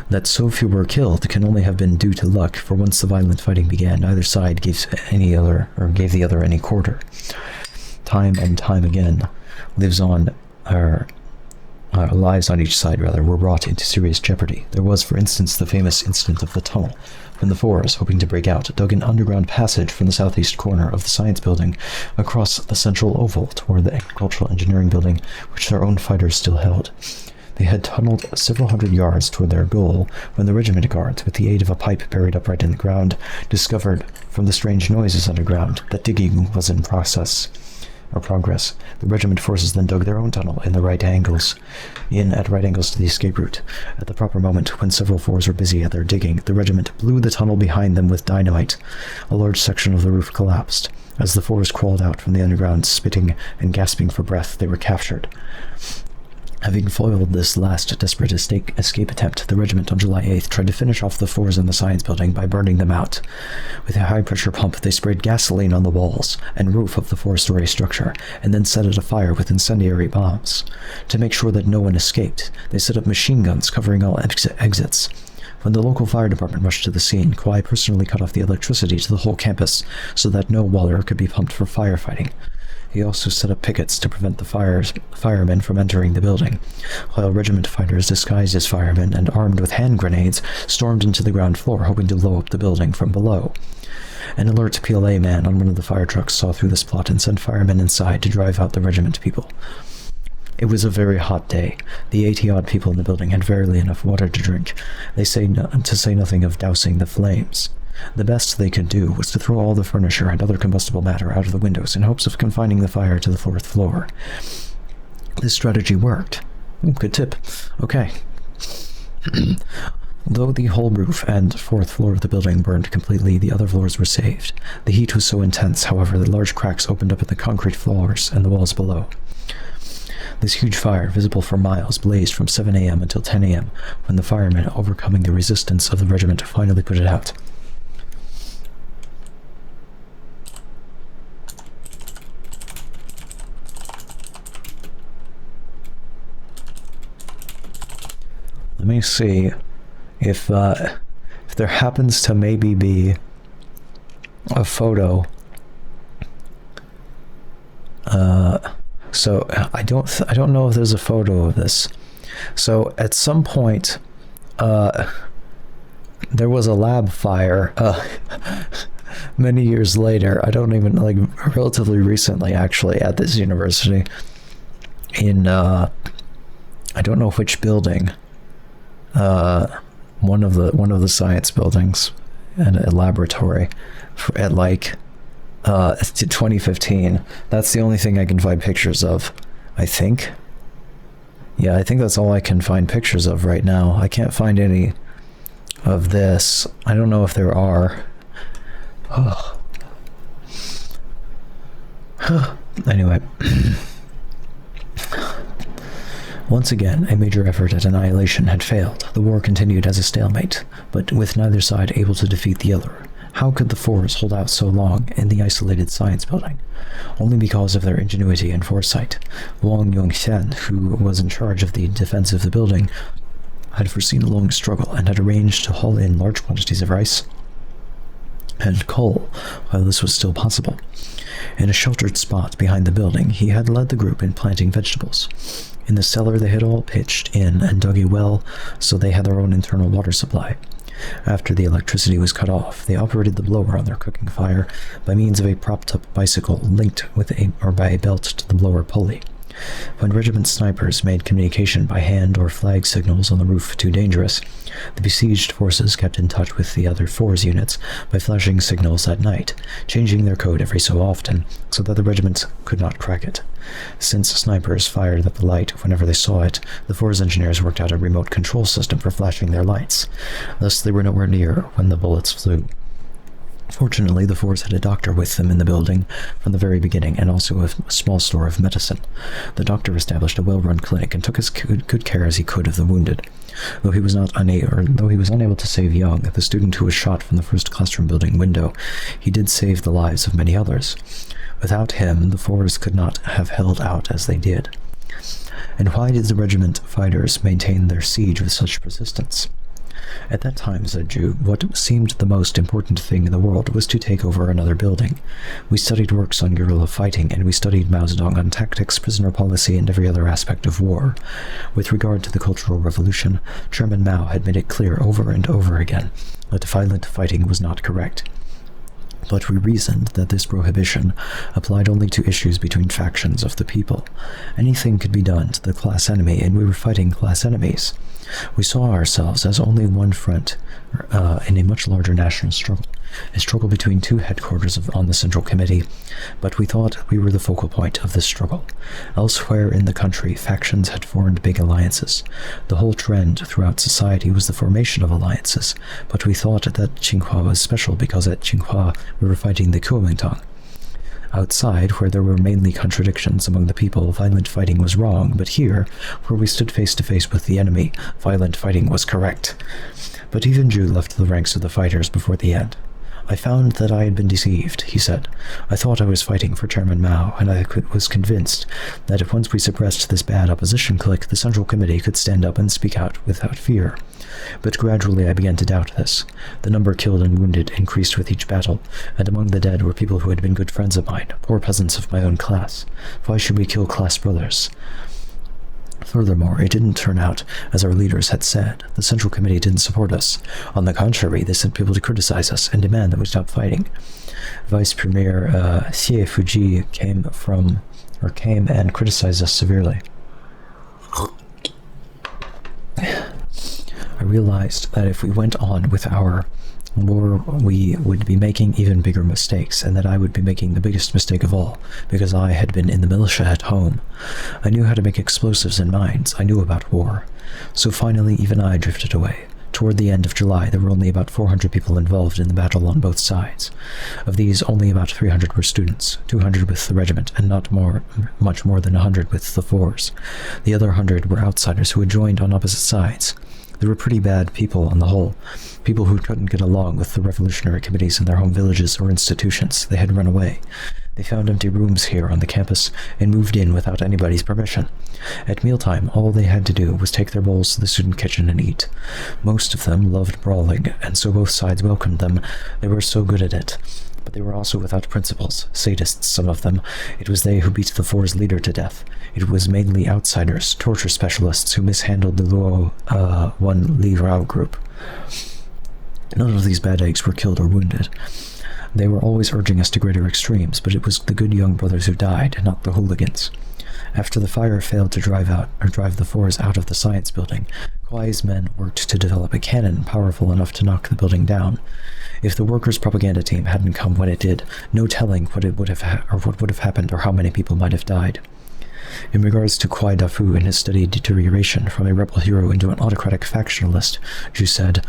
That so few were killed can only have been due to luck, for once the violent fighting began, neither side gave the other any quarter. Time and time again, lives on lives on each side were brought into serious jeopardy. There was, for instance, the famous incident of the tunnel, when the Fours, hoping to break out, dug an underground passage from the southeast corner of the science building across the central oval toward the agricultural engineering building, which their own fighters still held. They had tunneled several hundred yards toward their goal when the regiment guards, with the aid of a pipe buried upright in the ground, discovered, from the strange noises underground, that digging was in progress. The regiment forces then dug their own tunnel at right angles to the escape route. At the proper moment, when several Fours were busy at their digging, the regiment blew the tunnel behind them with dynamite. A large section of the roof collapsed. As the Fours crawled out from the underground, spitting and gasping for breath, they were captured. Having foiled this last desperate escape attempt, the regiment on July 8th tried to finish off the Fours in the science building by burning them out. With a high-pressure pump, they sprayed gasoline on the walls and roof of the 4-story structure, and then set it afire with incendiary bombs. To make sure that no one escaped, they set up machine guns covering all exits. When the local fire department rushed to the scene, Kwai personally cut off the electricity to the whole campus so that no water could be pumped for firefighting. He also set up pickets to prevent the firemen from entering the building, while regiment fighters disguised as firemen and armed with hand grenades stormed into the ground floor, hoping to blow up the building from below. An alert PLA man on one of the fire trucks saw through this plot and sent firemen inside to drive out the regiment people. It was a very hot day. The 80-odd people in the building had barely enough water to drink, to say nothing of dousing the flames. The best they could do was to throw all the furniture and other combustible matter out of the windows in hopes of confining the fire to the 4th floor. This strategy worked. Good tip. Okay. Though the whole roof and 4th floor of the building burned completely, the other floors were saved. The heat was so intense, however, that large cracks opened up in the concrete floors and the walls below. This huge fire, visible for miles, blazed from 7 a.m. until 10 a.m., when the firemen, overcoming the resistance of the regiment, finally put it out. Let me see if there happens to maybe be a photo. So I don't know if there's a photo of this. So at some point, there was a lab fire. Many years later, relatively recently, actually, at this university, in I don't know which building. One of the science buildings and a laboratory at 2015. That's the only thing I can find pictures of, I think. Yeah, I think that's all I can find pictures of right now. I can't find any of this. I don't know if there are. Anyway. Once again, a major effort at annihilation had failed. The war continued as a stalemate, but with neither side able to defeat the other. How could the Fours hold out so long in the isolated science building? Only because of their ingenuity and foresight. Wang Yongxian, who was in charge of the defense of the building, had foreseen a long struggle and had arranged to haul in large quantities of rice and coal while this was still possible. In a sheltered spot behind the building, he had led the group in planting vegetables. In the cellar, they had all pitched in and dug a well, so they had their own internal water supply. After the electricity was cut off, they operated the blower on their cooking fire by means of a propped-up bicycle linked by a belt to the blower pulley. When regiment snipers made communication by hand or flag signals on the roof too dangerous, the besieged forces kept in touch with the other Fours units by flashing signals at night, changing their code every so often so that the regiment could not crack it. Since snipers fired at the light whenever they saw it, the Fours engineers worked out a remote control system for flashing their lights. Thus they were nowhere near when the bullets flew. Fortunately, the Fours had a doctor with them in the building from the very beginning, and also a small store of medicine. The doctor established a well-run clinic and took as good care as he could of the wounded. Though he was unable to save Young, the student who was shot from the first classroom building window, he did save the lives of many others. Without him, the Fours could not have held out as they did. And why did the regiment fighters maintain their siege with such persistence? At that time, said Ju, what seemed the most important thing in the world was to take over another building. We studied works on guerrilla fighting, and we studied Mao Zedong on tactics, prisoner policy, and every other aspect of war. With regard to the Cultural Revolution, Chairman Mao had made it clear over and over again that violent fighting was not correct. But we reasoned that this prohibition applied only to issues between factions of the people. Anything could be done to the class enemy, and we were fighting class enemies. We saw ourselves as only one front in a much larger national struggle, a struggle between two headquarters on the Central Committee, but we thought we were the focal point of this struggle. Elsewhere in the country, factions had formed big alliances. The whole trend throughout society was the formation of alliances, but we thought that Tsinghua was special because at Tsinghua we were fighting the Kuomintang. Outside, where there were mainly contradictions among the people, violent fighting was wrong, but here, where we stood face to face with the enemy, violent fighting was correct. But even Ju left the ranks of the fighters before the end. I found that I had been deceived, he said. I thought I was fighting for Chairman Mao, and I was convinced that if once we suppressed this bad opposition clique, the Central Committee could stand up and speak out without fear. But gradually I began to doubt this. The number killed and wounded increased with each battle, and among the dead were people who had been good friends of mine, poor peasants of my own class. Why should we kill class brothers? Furthermore, it didn't turn out as our leaders had said. The Central Committee didn't support us. On the contrary, they sent people to criticize us and demand that we stop fighting. Vice Premier Xie Fuji came and criticized us severely. I realized that if we went on with our war, we would be making even bigger mistakes, and that I would be making the biggest mistake of all, because I had been in the militia at home. I knew how to make explosives in mines. I knew about war. So finally, even I drifted away. Toward the end of July, there were only about 400 people involved in the battle on both sides. Of these, only about 300 were students, 200 with the regiment, and not much more than 100 with the Fours. The other 100 were outsiders who had joined on opposite sides. They were pretty bad people on the whole, people who couldn't get along with the revolutionary committees in their home villages or institutions. They had run away. They found empty rooms here on the campus and moved in without anybody's permission. At mealtime, all they had to do was take their bowls to the student kitchen and eat. Most of them loved brawling, and so both sides welcomed them. They were so good at it. But they were also without principles, sadists, some of them. It was they who beat the Fours' leader to death. It was mainly outsiders, torture specialists, who mishandled the Luo One Li Rao group. None of these bad eggs were killed or wounded. They were always urging us to greater extremes, but it was the good young brothers who died, and not the hooligans. After the fire failed to drive the Fours out of the science building, Kuai's men worked to develop a cannon powerful enough to knock the building down. If the workers' propaganda team hadn't come when it did, no telling what would have happened or how many people might have died. In regards to Kuai Dafu and his steady deterioration from a rebel hero into an autocratic factionalist, Zhu said,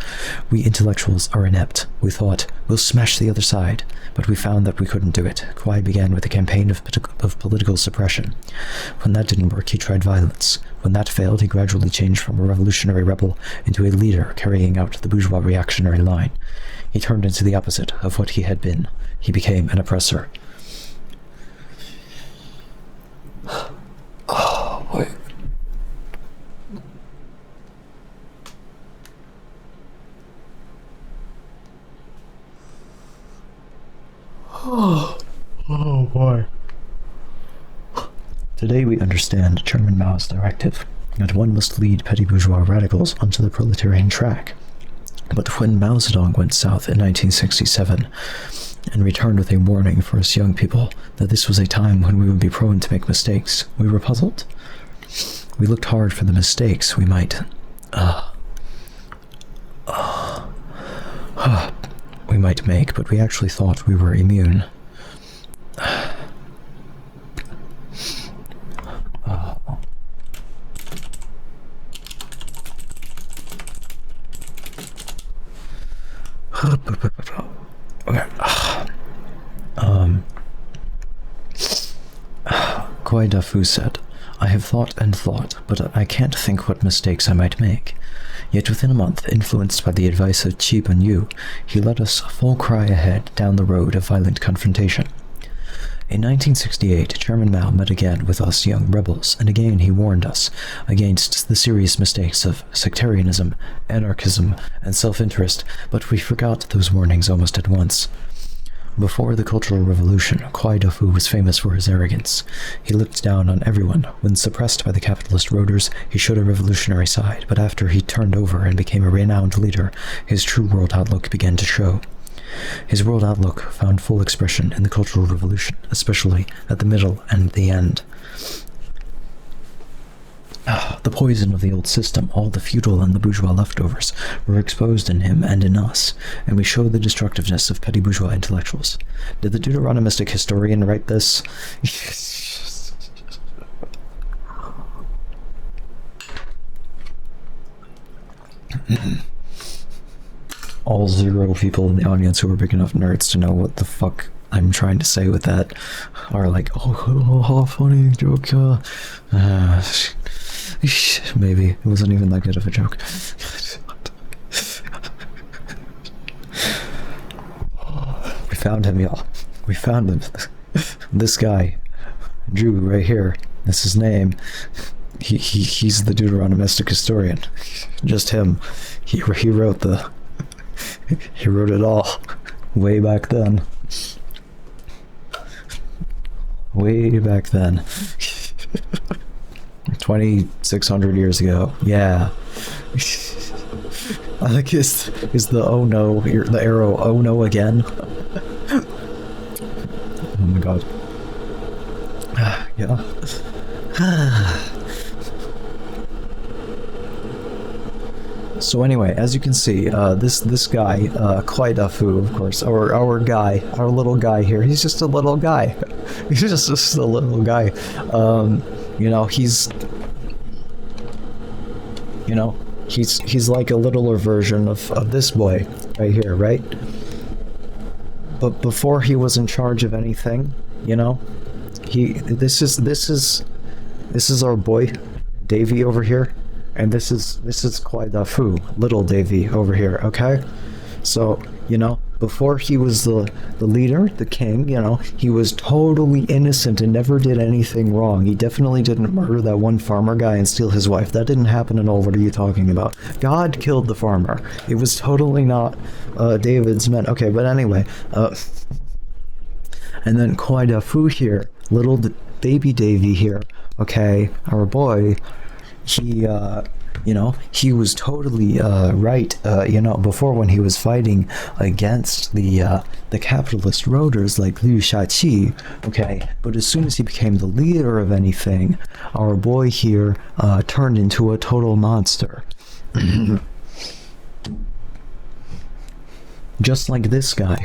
"We intellectuals are inept. We thought, we'll smash the other side, but we found that we couldn't do it." Kuai began with a campaign of political suppression. When that didn't work, he tried violence. When that failed, he gradually changed from a revolutionary rebel into a leader carrying out the bourgeois reactionary line. He turned into the opposite of what he had been. He became an oppressor. Oh, wait. Oh boy. Today we understand Chairman Mao's directive that one must lead petty bourgeois radicals onto the proletarian track. But when Mao Zedong went south in 1967 and returned with a warning for us young people that this was a time when we would be prone to make mistakes, we were puzzled. We looked hard for the mistakes we might make, but we actually thought we were immune. Okay. Kwai Dafu said, I have thought and thought, but I can't think what mistakes I might make. Yet within a month, influenced by the advice of Chi Bun Yu, he led us full cry ahead down the road of violent confrontation. In 1968, Chairman Mao met again with us young rebels, and again he warned us against the serious mistakes of sectarianism, anarchism, and self-interest, but we forgot those warnings almost at once. Before the Cultural Revolution, Kwai Dafu was famous for his arrogance. He looked down on everyone. When suppressed by the capitalist roaders, he showed a revolutionary side, but after he turned over and became a renowned leader, his true world outlook began to show. His world outlook found full expression in the Cultural Revolution, especially at the middle and the end. The poison of the old system, all the feudal and the bourgeois leftovers, were exposed in him and in us, and we show the destructiveness of petty bourgeois intellectuals. Did the Deuteronomistic historian write this? All 0 people in the audience who are big enough nerds to know what the fuck I'm trying to say with that are like, oh funny joke. Maybe it wasn't even that good of a joke. We found him, y'all. We found him. This guy, Drew, right here. That's his name. He's the Deuteronomistic historian. Just him. He wrote the. He wrote it all way back then. Way back then. 2,600 years ago. Yeah. I think is the oh no, the arrow oh no again. Oh my god. Yeah. So anyway, as you can see, this guy, Kwai Dafu, of course, our guy, our little guy here, he's just a little guy. He's just a little guy. You know, he's like a littler version of this boy right here, right? But before he was in charge of anything, you know, this is our boy, Davy over here. And this is Kwai Dafu, little Davy over here, okay? So, you know, before he was the leader, the king, you know, he was totally innocent and never did anything wrong. He definitely didn't murder that one farmer guy and steal his wife. That didn't happen at all. What are you talking about? God killed the farmer. It was totally not David's men. Okay, but anyway. And then Kwai Dafu here, little baby Davy here, okay, our boy, he, you know, he was totally right, you know, before when he was fighting against the capitalist roaders like Liu Shaqi, okay, but as soon as he became the leader of anything, our boy here turned into a total monster. Just like this guy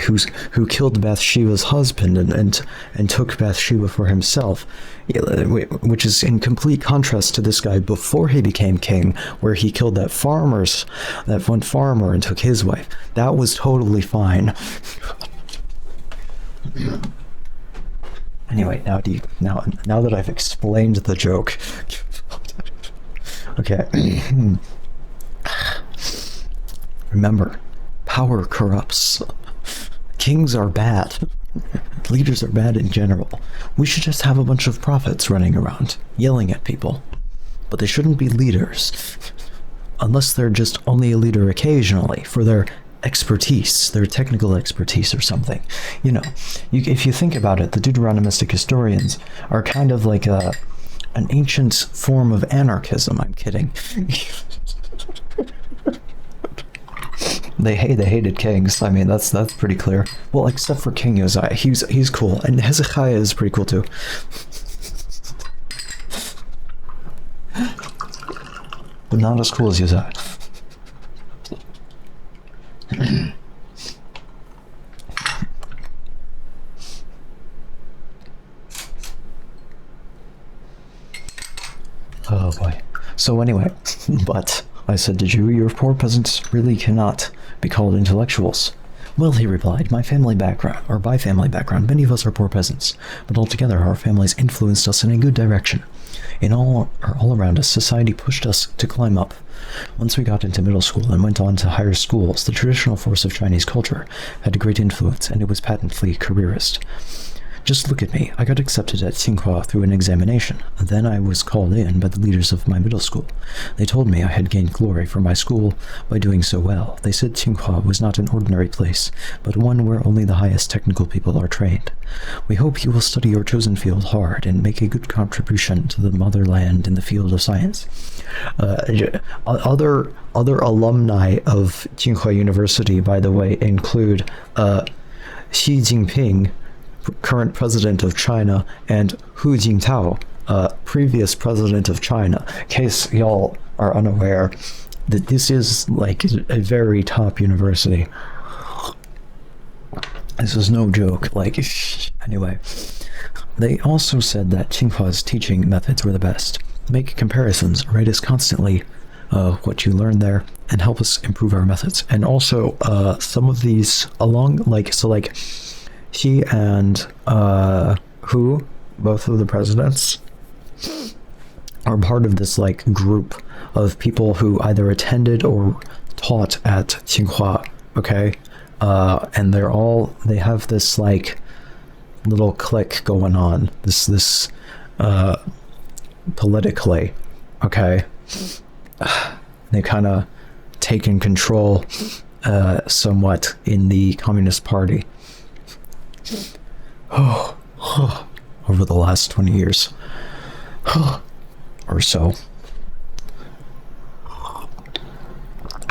who killed Bathsheba's husband and took Bathsheba for himself, which is in complete contrast to this guy before he became king, where he killed that one farmer and took his wife. That was totally fine. Anyway, now that I've explained the joke, okay. Remember, power corrupts. Kings are bad. Leaders are bad in general. We should just have a bunch of prophets running around, yelling at people. But they shouldn't be leaders. Unless they're just only a leader occasionally, for their expertise, their technical expertise or something. You know, if you think about it, the Deuteronomistic historians are kind of like an ancient form of anarchism. I'm kidding. They hated kings. I mean, that's pretty clear. Well, except for King Uzziah. He's cool. And Hezekiah is pretty cool too. But not as cool as Uzziah. Oh boy. So anyway, but I said, did you, your poor peasants really cannot be called intellectuals. Well, he replied, by family background, many of us are poor peasants, but altogether our families influenced us in a good direction. In all around us, society pushed us to climb up. Once we got into middle school and went on to higher schools, the traditional force of Chinese culture had a great influence, and it was patently careerist. Just look at me. I got accepted at Tsinghua through an examination. Then I was called in by the leaders of my middle school. They told me I had gained glory for my school by doing so well. They said Tsinghua was not an ordinary place, but one where only the highest technical people are trained. We hope you will study your chosen field hard and make a good contribution to the motherland in the field of science. Other alumni of Tsinghua University, by the way, include Xi Jinping, current president of China, and Hu Jintao, previous president of China. In case y'all are unaware, that this is like a very top university. This is no joke. Like, anyway, they also said that Tsinghua's teaching methods were the best. Make comparisons, write us constantly what you learn there, and help us improve our methods. And also, some of these he and Hu, both of the presidents, are part of this like group of people who either attended or taught at Tsinghua, okay? And they have this like little clique going on, this politically, okay? They kind of taken control somewhat in the Communist Party. Over the last 20 years or so.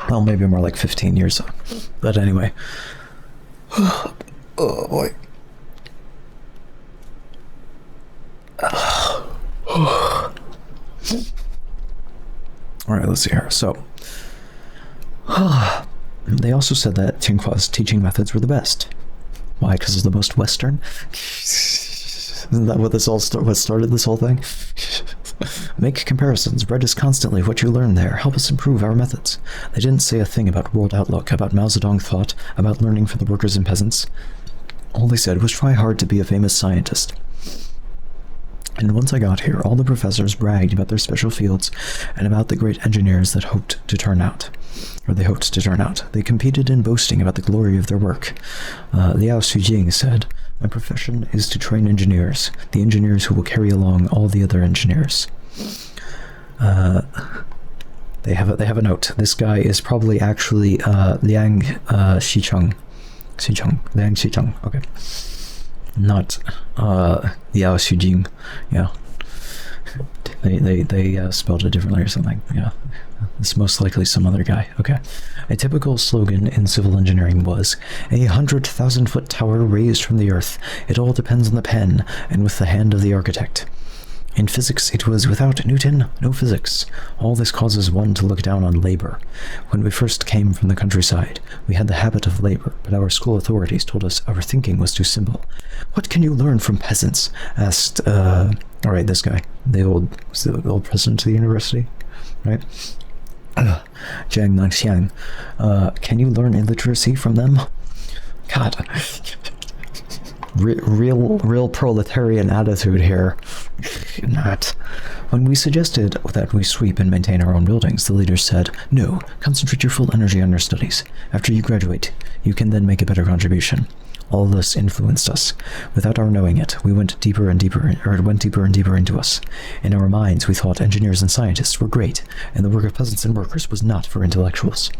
Well, maybe more like 15 years. But anyway. Oh boy. Alright, let's see here. So, they also said that Tsinghua's teaching methods were the best. Why? Because it's the most Western? Isn't that what what started this whole thing? Make comparisons, write us constantly what you learn there, help us improve our methods. They didn't say a thing about world outlook, about Mao Zedong thought, about learning for the workers and peasants. All they said was try hard to be a famous scientist. And once I got here, all the professors bragged about their special fields and about the great engineers that they hoped to turn out. They competed in boasting about the glory of their work. Liao Xujing said, my profession is to train engineers, the engineers who will carry along all the other engineers. They have a note. This guy is probably actually Liang Xicheng. Liang Xicheng, okay. Not Liao Xujing, yeah. They spelled it differently or something, yeah. It's most likely some other guy, okay. A typical slogan in civil engineering was, 100,000-foot tower raised from the earth. It all depends on the pen and with the hand of the architect. In physics, it was without Newton, no physics. All this causes one to look down on labor. When we first came from the countryside, we had the habit of labor, but our school authorities told us our thinking was too simple. What can you learn from peasants? Asked, alright, this guy, the old president of the university, right? Jiang Nanxiang. Can you learn illiteracy from them? God. Real proletarian attitude here. Not. When we suggested that we sweep and maintain our own buildings, the leaders said, no, concentrate your full energy on your studies. After you graduate, you can then make a better contribution. All this influenced us. Without our knowing it, it went deeper and deeper into us. In our minds, we thought engineers and scientists were great, and the work of peasants and workers was not for intellectuals.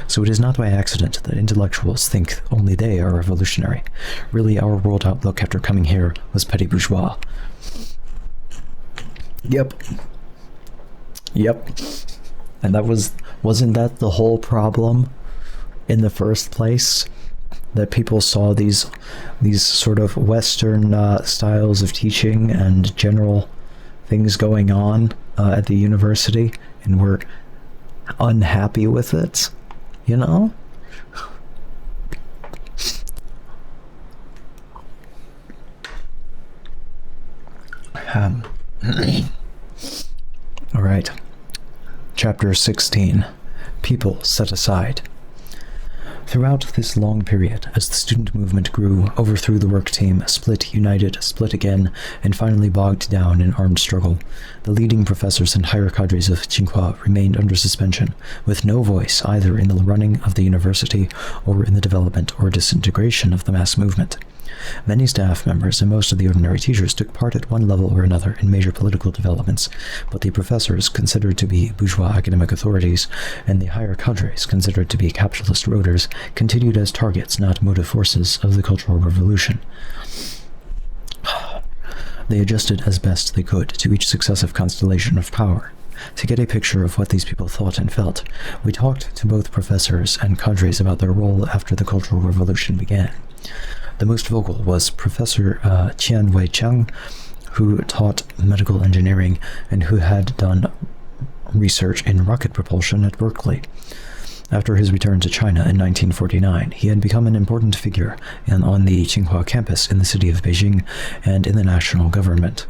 So it is not by accident that intellectuals think only they are revolutionary. Really, our world outlook after coming here was petty bourgeois. Yep. And wasn't that the whole problem in the first place? That people saw these sort of Western styles of teaching and general things going on at the university, and were unhappy with it, you know? All right. Chapter 16. People set aside. Throughout this long period, as the student movement grew, overthrew the work team, split, united, split again, and finally bogged down in armed struggle, the leading professors and higher cadres of Tsinghua remained under suspension, with no voice either in the running of the university or in the development or disintegration of the mass movement. Many staff members and most of the ordinary teachers took part at one level or another in major political developments, but the professors, considered to be bourgeois academic authorities, and the higher cadres, considered to be capitalist roaders, continued as targets, not motive forces, of the Cultural Revolution. They adjusted as best they could to each successive constellation of power. To get a picture of what these people thought and felt, we talked to both professors and cadres about their role after the Cultural Revolution began. The most vocal was Professor Qian Wei-cheng, who taught medical engineering and who had done research in rocket propulsion at Berkeley. After his return to China in 1949, he had become an important figure on the Tsinghua campus in the city of Beijing and in the national government.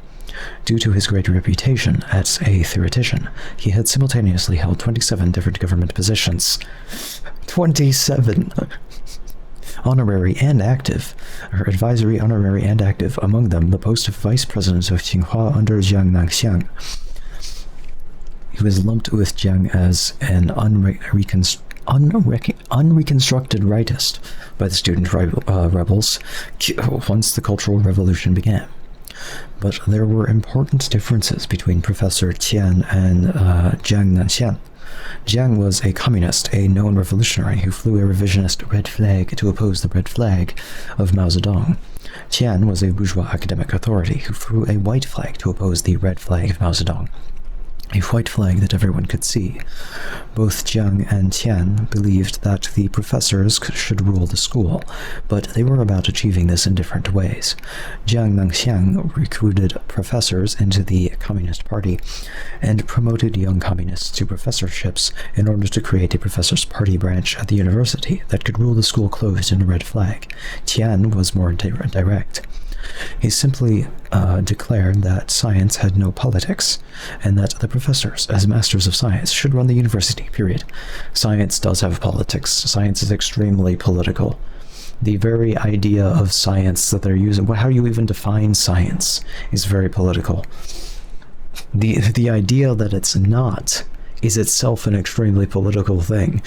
Due to his great reputation as a theoretician, he had simultaneously held 27 different government positions. 27! Honorary and active, or advisory, honorary, and active, among them the post of vice president of Tsinghua under Jiang Naxiang. He was lumped with Jiang as an unreconstructed rightist by the student rebels once the Cultural Revolution began. But there were important differences between Professor Qian and Jiang Naxiang. Jiang was a communist, a known revolutionary who flew a revisionist red flag to oppose the red flag of Mao Zedong. Qian was a bourgeois academic authority who flew a white flag to oppose the red flag of Mao Zedong, a white flag that everyone could see. Both Jiang and Qian believed that the professors should rule the school, but they were about achieving this in different ways. Jiang Naxiang recruited professors into the Communist Party and promoted young communists to professorships in order to create a professor's party branch at the university that could rule the school closed in a red flag. Qian was more direct. He simply declared that science had no politics, and that the professors, as masters of science, should run the university, period. Science does have politics. Science is extremely political. The very idea of science that they're using, how do you even define science, is very political. The idea that it's not is itself an extremely political thing.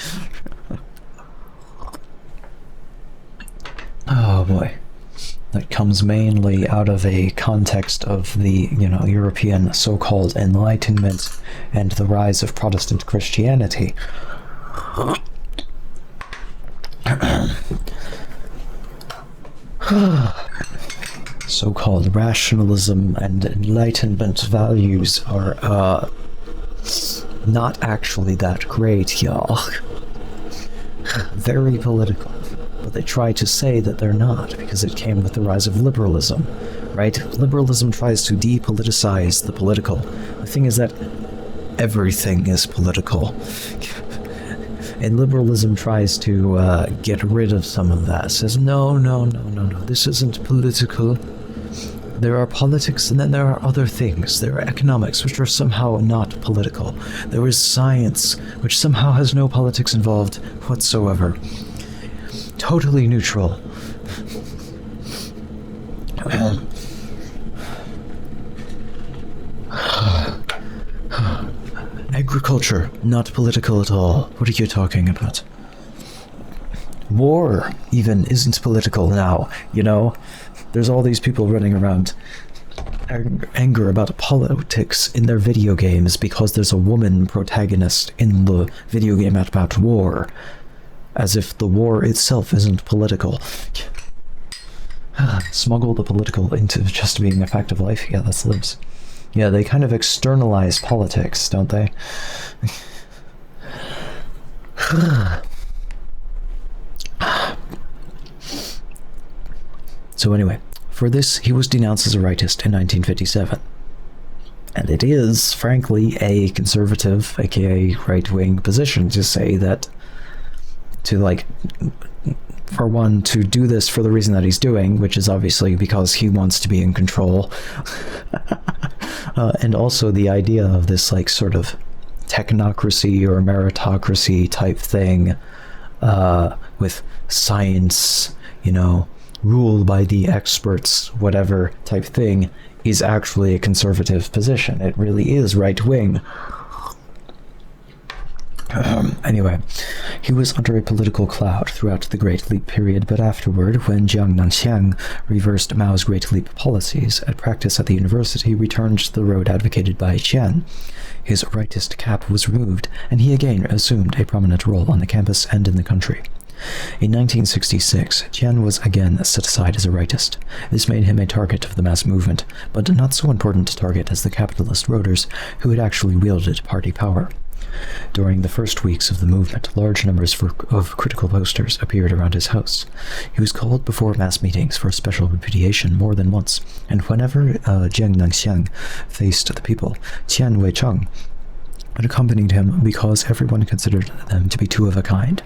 Oh boy. That comes mainly out of a context of the, European so-called Enlightenment and the rise of Protestant Christianity. So-called rationalism and Enlightenment values are not actually that great, y'all. Very political. But they try to say that they're not, because it came with the rise of liberalism, right? Liberalism tries to depoliticize the political. The thing is that everything is political. And liberalism tries to get rid of some of that. Says, no, this isn't political. There are politics, and then there are other things. There are economics, which are somehow not political. There is science, which somehow has no politics involved whatsoever. Totally neutral. Agriculture, not political at all. What are you talking about? War, even, isn't political now, There's all these people running around anger about politics in their video games because there's a woman protagonist in the video game about war. As if the war itself isn't political. Smuggle the political into just being a fact of life? Yeah, that's libs. Yeah, they kind of externalize politics, don't they? So anyway, for this, he was denounced as a rightist in 1957. And it is, frankly, a conservative, aka right-wing position to say that for one, to do this for the reason that he's doing, which is obviously because he wants to be in control. And also the idea of this, sort of technocracy or meritocracy type thing with science, you know, rule by the experts, whatever type thing, is actually a conservative position. It really is right-wing. Anyway, he was under a political cloud throughout the Great Leap period, but afterward, when Jiang Nanxiang reversed Mao's Great Leap policies at practice at the university, returned to the road advocated by Qian. His rightist cap was removed, and he again assumed a prominent role on the campus and in the country. In 1966, Qian was again set aside as a rightist. This made him a target of the mass movement, but not so important to target as the capitalist roaders who had actually wielded party power. During the first weeks of the movement, large numbers of critical posters appeared around his house. He was called before mass meetings for special repudiation more than once, and whenever Jiang Nanxiang faced the people, Qian Weicheng accompanied him because everyone considered them to be two of a kind.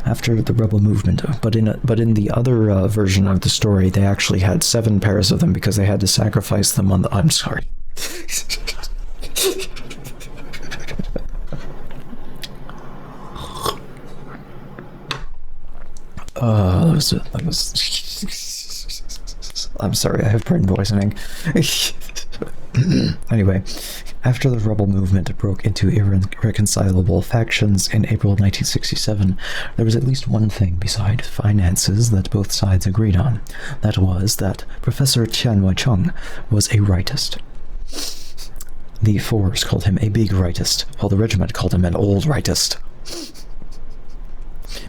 After the rebel movement, but in the other version of the story, they actually had 7 pairs of them because they had to sacrifice them on the... I'm sorry. That was I'm sorry, I have brain poisoning. Anyway, after the rebel movement broke into irreconcilable factions in April 1967, there was at least one thing beside finances that both sides agreed on. That was that Professor Qian Weicheng was a rightist. The force called him a big rightist, while the regiment called him an old rightist.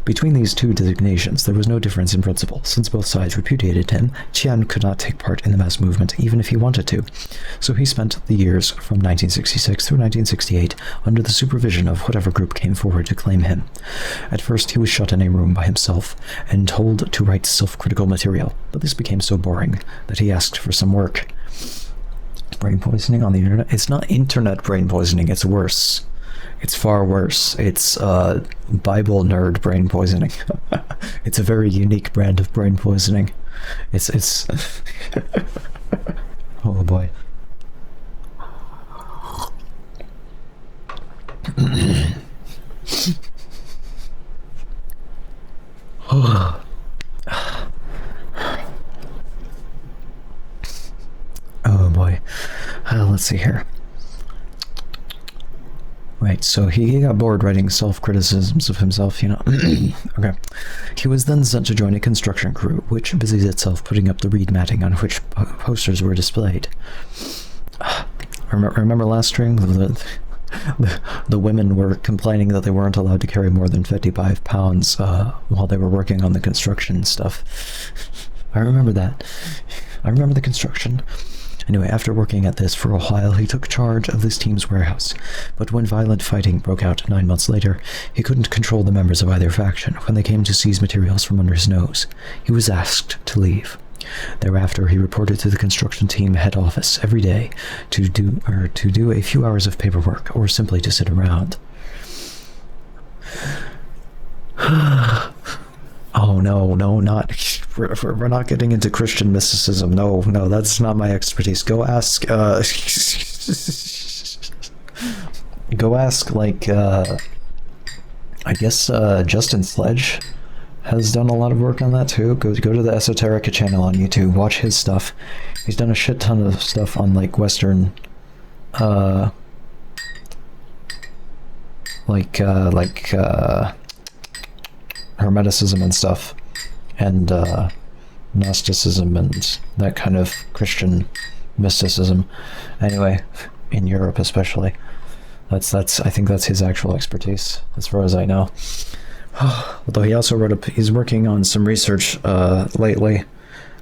Between these two designations, there was no difference in principle. Since both sides repudiated him, Qian could not take part in the mass movement, even if he wanted to. So he spent the years from 1966 through 1968 under the supervision of whatever group came forward to claim him. At first, he was shut in a room by himself and told to write self-critical material, but this became so boring that he asked for some work. Brain poisoning on the internet? It's not internet brain poisoning, it's worse. It's far worse. It's Bible nerd brain poisoning. It's a very unique brand of brain poisoning. It's oh boy. Oh boy. Let's see here. Right, so he got bored writing self-criticisms of himself, you know. Okay. He was then sent to join a construction crew, which busies itself putting up the reed matting on which posters were displayed. Remember last stream? The women were complaining that they weren't allowed to carry more than 55 pounds while they were working on the construction stuff. I remember that. I remember the construction. Anyway, after working at this for a while, he took charge of this team's warehouse. But when violent fighting broke out 9 months later, he couldn't control the members of either faction when they came to seize materials from under his nose. He was asked to leave. Thereafter, he reported to the construction team head office every day to do a few hours of paperwork or simply to sit around. Oh no, not we're not getting into Christian mysticism. No, that's not my expertise. Go ask like I guess Justin Sledge has done a lot of work on that too. Go to the Esoterica channel on YouTube, watch his stuff. He's done a shit ton of stuff on like Western Hermeticism and stuff, and Gnosticism and that kind of Christian mysticism. Anyway, in Europe especially, that's I think that's his actual expertise, as far as I know. Although he also he's working on some research lately.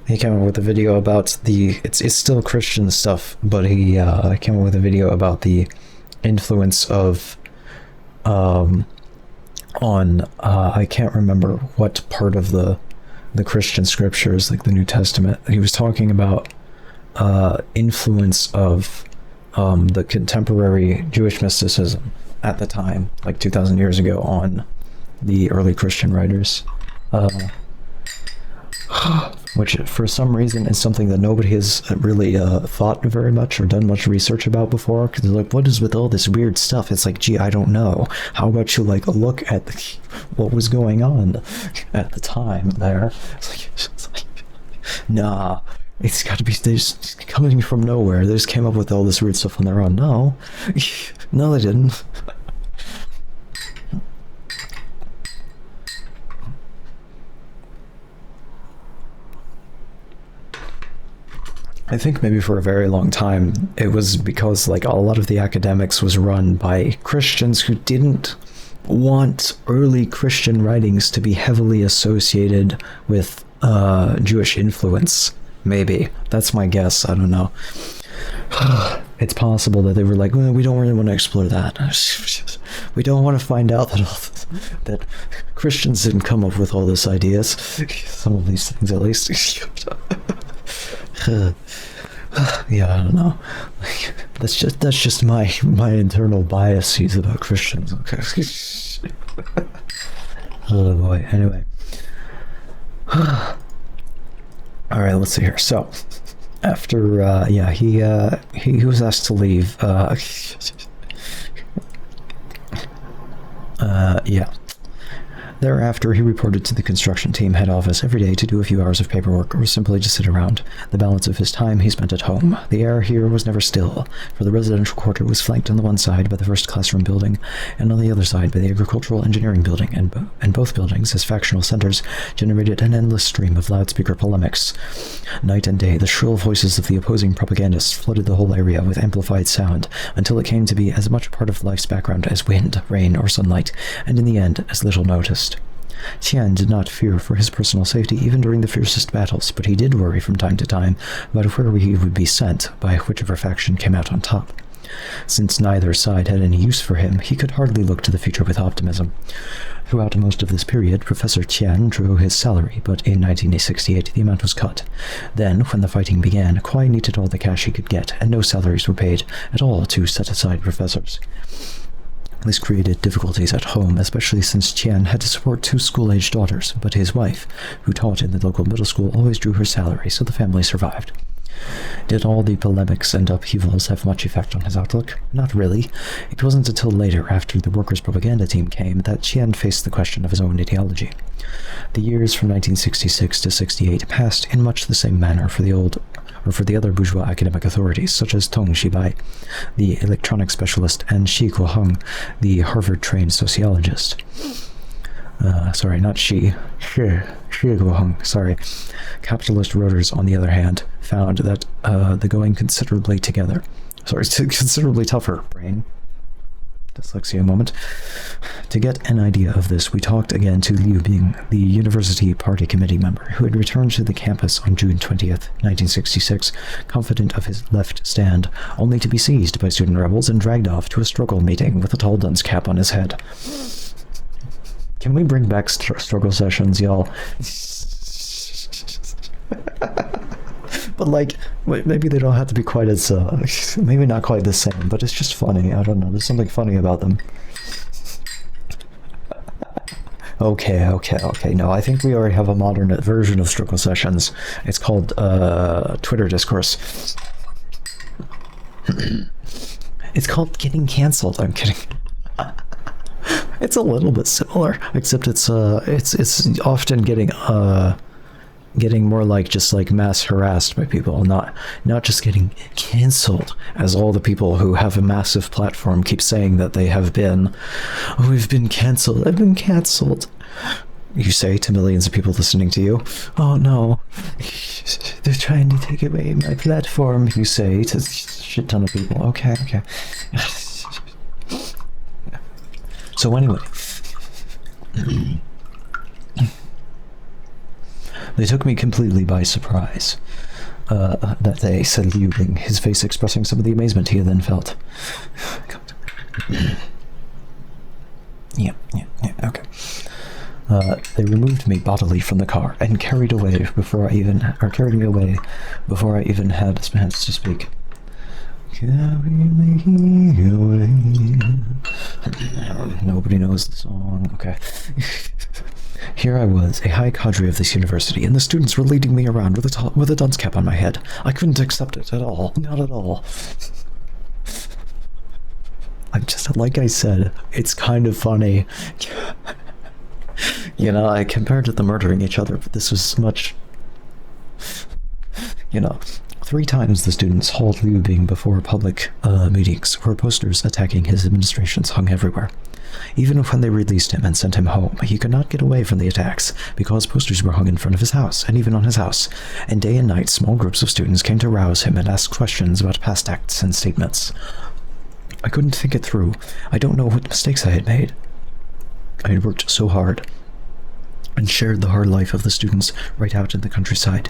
He came up with a video about it's still Christian stuff, but he came up with a video about the influence of on I can't remember what part of the Christian scriptures, like the New Testament. He was talking about influence of the contemporary Jewish mysticism at the time, like 2,000 years ago, on the early Christian writers. which for some reason is something that nobody has really thought very much or done much research about before, because they're like, what is with all this weird stuff? It's like, gee, I don't know. How about you like look at what was going on at the time there? It's like nah, it's got to be just coming from nowhere. They just came up with all this weird stuff on their own. No, no, they didn't. I think maybe for a very long time it was because like a lot of the academics was run by Christians who didn't want early Christian writings to be heavily associated with Jewish influence. Maybe that's my guess. I don't know. It's possible that they were like, well, we don't really want to explore that. We don't want to find out that Christians didn't come up with all these ideas. Some of these things, at least. Yeah, I don't know. That's just my internal biases about Christians. Okay. Oh boy. Anyway. All right. Let's see here. So, after he was asked to leave. Yeah. Thereafter, he reported to the construction team head office every day to do a few hours of paperwork or simply to sit around. The balance of his time he spent at home. The air here was never still, for the residential quarter was flanked on the one side by the first classroom building and on the other side by the agricultural engineering building, and both buildings, as factional centers, generated an endless stream of loudspeaker polemics. Night and day, the shrill voices of the opposing propagandists flooded the whole area with amplified sound until it came to be as much a part of life's background as wind, rain, or sunlight, and in the end, as little noticed. Tian did not fear for his personal safety even during the fiercest battles, but he did worry from time to time about where he would be sent by whichever faction came out on top. Since neither side had any use for him, he could hardly look to the future with optimism. Throughout most of this period, Professor Tian drew his salary, but in 1968 the amount was cut. Then, when the fighting began, Kuai needed all the cash he could get, and no salaries were paid at all to set-aside professors. This created difficulties at home, especially since Tian had to support 2 school-aged daughters, but his wife, who taught in the local middle school, always drew her salary, so the family survived. Did all the polemics and upheavals have much effect on his outlook? Not really. It wasn't until later, after the workers' propaganda team came, that Tian faced the question of his own ideology. The years from 1966 to 68 passed in much the same manner for the other bourgeois academic authorities, such as Tong Shibai, the electronics specialist, and Shi Kuoheng, the Harvard-trained sociologist. Sorry, not Shi Kuoheng, sorry. Capitalist voters, on the other hand, found that the going considerably tougher, brain. Dyslexia moment. To get an idea of this, we talked again to Liu Bing, the University Party Committee member, who had returned to the campus on June 20th, 1966, confident of his left stand, only to be seized by student rebels and dragged off to a struggle meeting with a tall dunce cap on his head. Can we bring back struggle sessions, y'all? But like, maybe they don't have to be quite as, maybe not quite the same, but it's just funny. I don't know, there's something funny about them. Okay. No, I think we already have a modern version of struggle sessions. It's called, Twitter discourse. It's called getting cancelled. I'm kidding. It's a little bit similar, except it's often getting more like just like mass harassed by people, not just getting cancelled, as all the people who have a massive platform keep saying that they have been. Oh, we've been cancelled. I've been cancelled. You say to millions of people listening to you. Oh no, they're trying to take away my platform. You say to a shit ton of people. Okay. So anyway. They took me completely by surprise. That day, said Liu Bing, his face expressing some of the amazement he had then felt. Yeah, okay. They removed me bodily from the car and carried me away before I even had a chance to speak. Carry me away. Nobody knows the song. Okay. Here I was, a high cadre of this university, and the students were leading me around with a dunce cap on my head. I couldn't accept it at all. Not at all. I'm just, like I said, it's kind of funny. You know, I compared to the murdering each other, but this was much... You know, 3 times the students hauled Liu Bing before public meetings, where posters attacking his administrations hung everywhere. Even when they released him and sent him home, he could not get away from the attacks, because posters were hung in front of his house, and even on his house, and day and night small groups of students came to rouse him and ask questions about past acts and statements. I couldn't think it through. I don't know what mistakes I had made. I had worked so hard, and shared the hard life of the students right out in the countryside.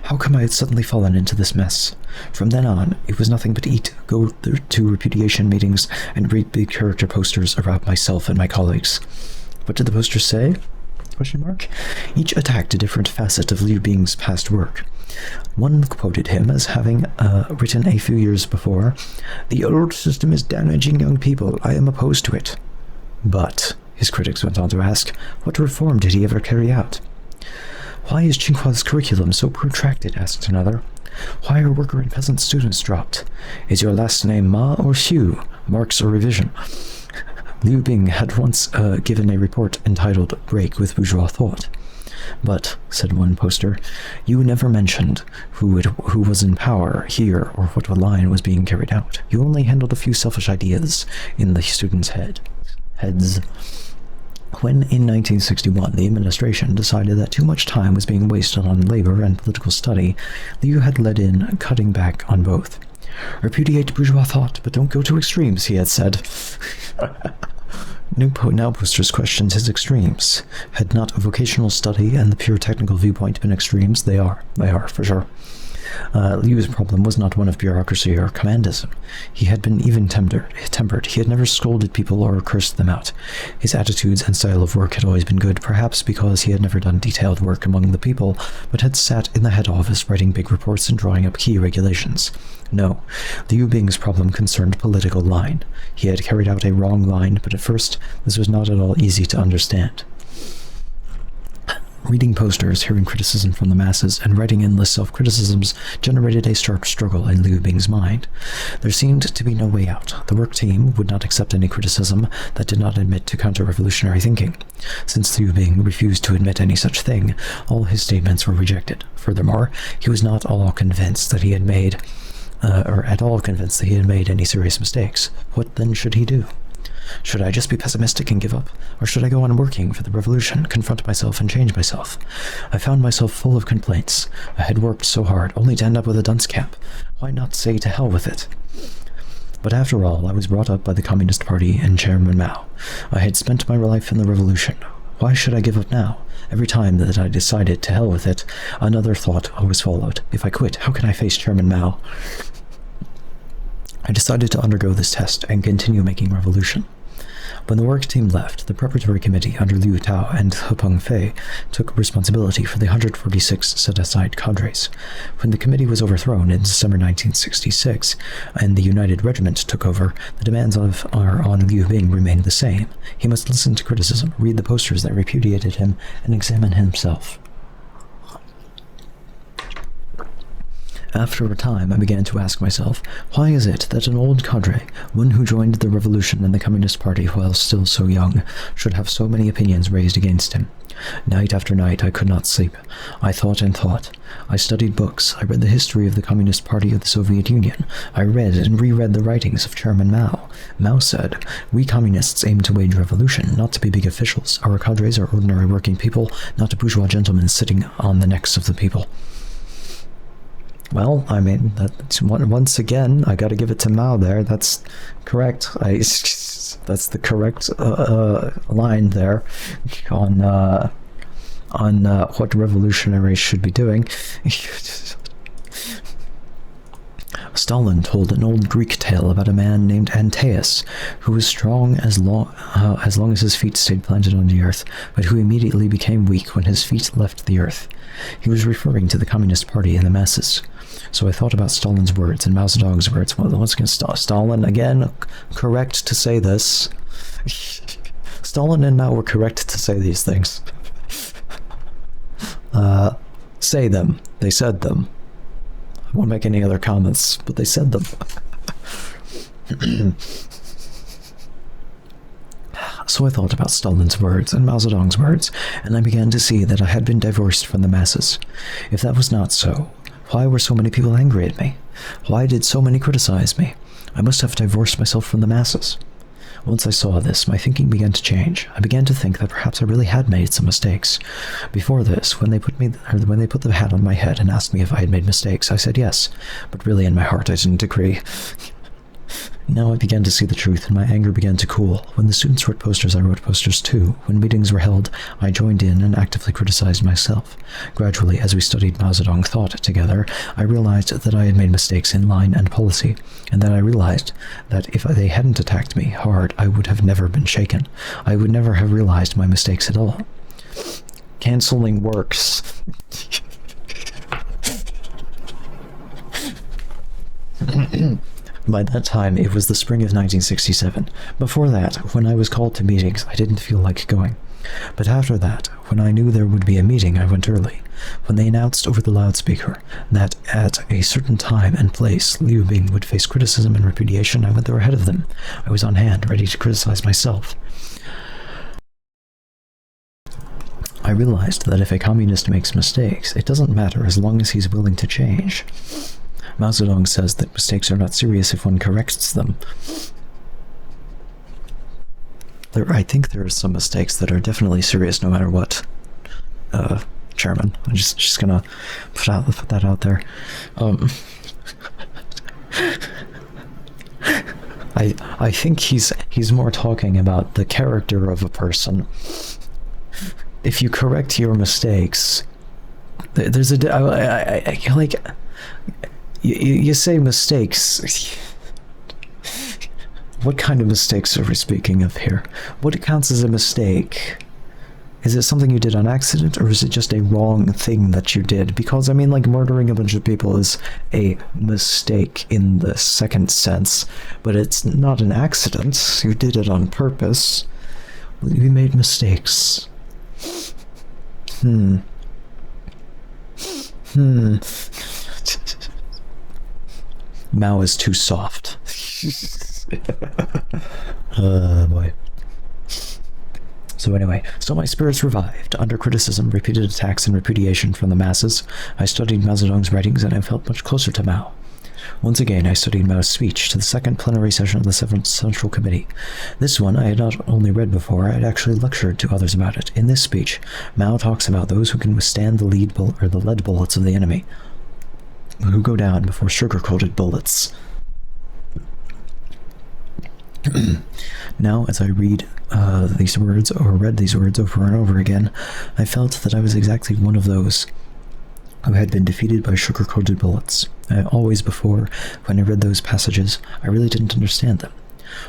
How come I had suddenly fallen into this mess? From then on, it was nothing but eat, go to repudiation meetings, and read big character posters about myself and my colleagues. What did the posters say? ? Each attacked a different facet of Liu Bing's past work. One quoted him as having written a few years before, "The old system is damaging young people. I am opposed to it." But, his critics went on to ask, what reform did he ever carry out? "Why is Tsinghua's curriculum so protracted?" asked another. "Why are worker and peasant students dropped? Is your last name Ma or Xu? Marks or revision?" Liu Bing had once given a report entitled "Break with Bourgeois Thought." "But," said one poster, "you never mentioned who was in power here or what line was being carried out. You only handled a few selfish ideas in the students' heads." When, in 1961, the administration decided that too much time was being wasted on labor and political study, Liu had led in cutting back on both. "Repudiate bourgeois thought, but don't go to extremes," he had said. Now posters questioned his extremes. Had not vocational study and the pure technical viewpoint been extremes? They are, for sure. Liu's problem was not one of bureaucracy or commandism. He had been even-tempered. He had never scolded people or cursed them out. His attitudes and style of work had always been good, perhaps because he had never done detailed work among the people, but had sat in the head office writing big reports and drawing up key regulations. No, Liu Bing's problem concerned political line. He had carried out a wrong line, but at first this was not at all easy to understand. Reading posters, hearing criticism from the masses, and writing endless self-criticisms generated a sharp struggle in Liu Bing's mind. There seemed to be no way out. The work team would not accept any criticism that did not admit to counter-revolutionary thinking. Since Liu Bing refused to admit any such thing, all his statements were rejected. Furthermore, he was not at all convinced that he had made any serious mistakes. What then should he do? Should I just be pessimistic and give up? Or should I go on working for the revolution, confront myself and change myself? I found myself full of complaints. I had worked so hard, only to end up with a dunce cap. Why not say to hell with it? But after all, I was brought up by the Communist Party and Chairman Mao. I had spent my life in the revolution. Why should I give up now? Every time that I decided to hell with it, another thought always followed. If I quit, how can I face Chairman Mao? I decided to undergo this test and continue making revolution. When the work team left, the preparatory committee under Liu Tao and Hepeng Fei took responsibility for the 146 set-aside cadres. When the committee was overthrown in December 1966 and the United Regiment took over, the demands on Liu Bing remained the same. He must listen to criticism, read the posters that repudiated him, and examine himself. After a time, I began to ask myself, why is it that an old cadre, one who joined the revolution and the Communist Party while still so young, should have so many opinions raised against him? Night after night, I could not sleep. I thought and thought. I studied books. I read the history of the Communist Party of the Soviet Union. I read and reread the writings of Chairman Mao. Mao said, "We communists aim to wage revolution, not to be big officials. Our cadres are ordinary working people, not bourgeois gentlemen sitting on the necks of the people." Well, I mean, that's once again, I gotta give it to Mao there. That's correct. That's the correct line there on what revolutionaries should be doing. Stalin told an old Greek tale about a man named Antaeus, who was strong as long as his feet stayed planted on the earth, but who immediately became weak when his feet left the earth. He was referring to the Communist Party and the masses. So I thought about Stalin's words and Mao Zedong's words. Well, once again, Stalin, again, correct to say this. Stalin and Mao were correct to say these things. Say them. They said them. I won't make any other comments, but they said them. So I thought about Stalin's words and Mao Zedong's words, and I began to see that I had been divorced from the masses. If that was not so, why were so many people angry at me? Why did so many criticize me? I must have divorced myself from the masses. Once I saw this, my thinking began to change. I began to think that perhaps I really had made some mistakes. Before this, when they put the hat on my head and asked me if I had made mistakes, I said yes, but really in my heart I didn't agree. Now I began to see the truth, and my anger began to cool. When the students wrote posters, I wrote posters too. When meetings were held, I joined in and actively criticized myself. Gradually, as we studied Mao Zedong thought together, I realized that I had made mistakes in line and policy, and then I realized that if they hadn't attacked me hard, I would have never been shaken. I would never have realized my mistakes at all. Canceling works. By that time, it was the spring of 1967. Before that, when I was called to meetings, I didn't feel like going. But after that, when I knew there would be a meeting, I went early. When they announced over the loudspeaker that at a certain time and place Liu Bing would face criticism and repudiation, I went there ahead of them. I was on hand, ready to criticize myself. I realized that if a communist makes mistakes, it doesn't matter as long as he's willing to change. Mao Zedong says that mistakes are not serious if one corrects them. I think there are some mistakes that are definitely serious no matter what, Chairman. I'm just gonna put that out there. I think he's more talking about the character of a person. If you correct your mistakes, there's like. You say mistakes. What kind of mistakes are we speaking of here? What counts as a mistake? Is it something you did on accident, or is it just a wrong thing that you did? Because, I mean, like, murdering a bunch of people is a mistake in the second sense, but it's not an accident. You did it on purpose. You made mistakes. Mao is too soft. Boy. So anyway, my spirits revived. Under criticism, repeated attacks, and repudiation from the masses, I studied Mao Zedong's writings, and I felt much closer to Mao. Once again, I studied Mao's speech to the second plenary session of the 7th Central Committee. This one I had not only read before, I had actually lectured to others about it. In this speech, Mao talks about those who can withstand the lead bullets of the enemy, who go down before sugar-coated bullets. Now, as I read these words, or read these words over and over again, I felt that I was exactly one of those who had been defeated by sugar-coated bullets. Always before, when I read those passages, I really didn't understand them.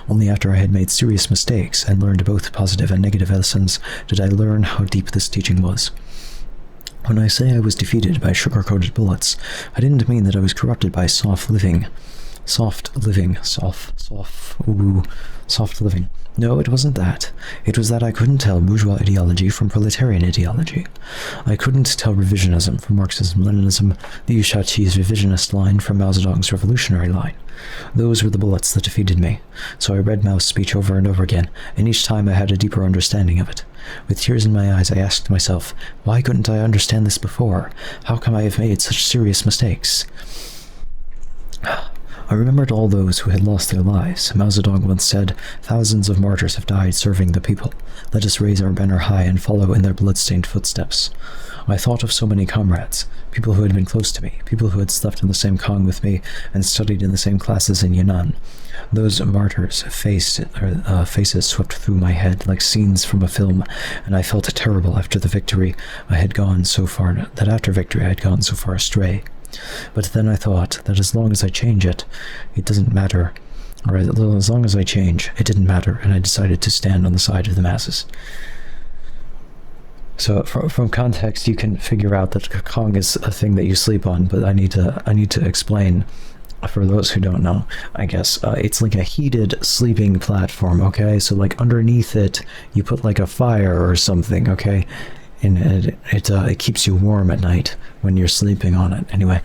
Only after I had made serious mistakes and learned both positive and negative lessons did I learn how deep this teaching was. When I say I was defeated by sugar-coated bullets, I didn't mean that I was corrupted by soft living. No, it wasn't that. It was that I couldn't tell bourgeois ideology from proletarian ideology. I couldn't tell revisionism from Marxism-Leninism, Liu Shaqi's revisionist line from Mao Zedong's revolutionary line. Those were the bullets that defeated me. So I read Mao's speech over and over again, and each time I had a deeper understanding of it. With tears in my eyes, I asked myself, why couldn't I understand this before? How come I have made such serious mistakes? I remembered all those who had lost their lives. Mao Zedong once said, "Thousands of martyrs have died serving the people. Let us raise our banner high and follow in their blood-stained footsteps." I thought of so many comrades, people who had been close to me, people who had slept in the same kong with me and studied in the same classes in Yunnan. Those martyrs' faces swept through my head like scenes from a film, and I felt terrible after the victory. After victory I had gone so far astray. But then I thought that as long as I change it doesn't matter. Or as long as I change, it didn't matter, and I decided to stand on the side of the masses. So from context, you can figure out that Kong is a thing that you sleep on, but I need to explain for those who don't know, I guess. It's like a heated sleeping platform, okay? So like underneath it, you put like a fire or something, okay? and it keeps you warm at night when you're sleeping on it. Anyway,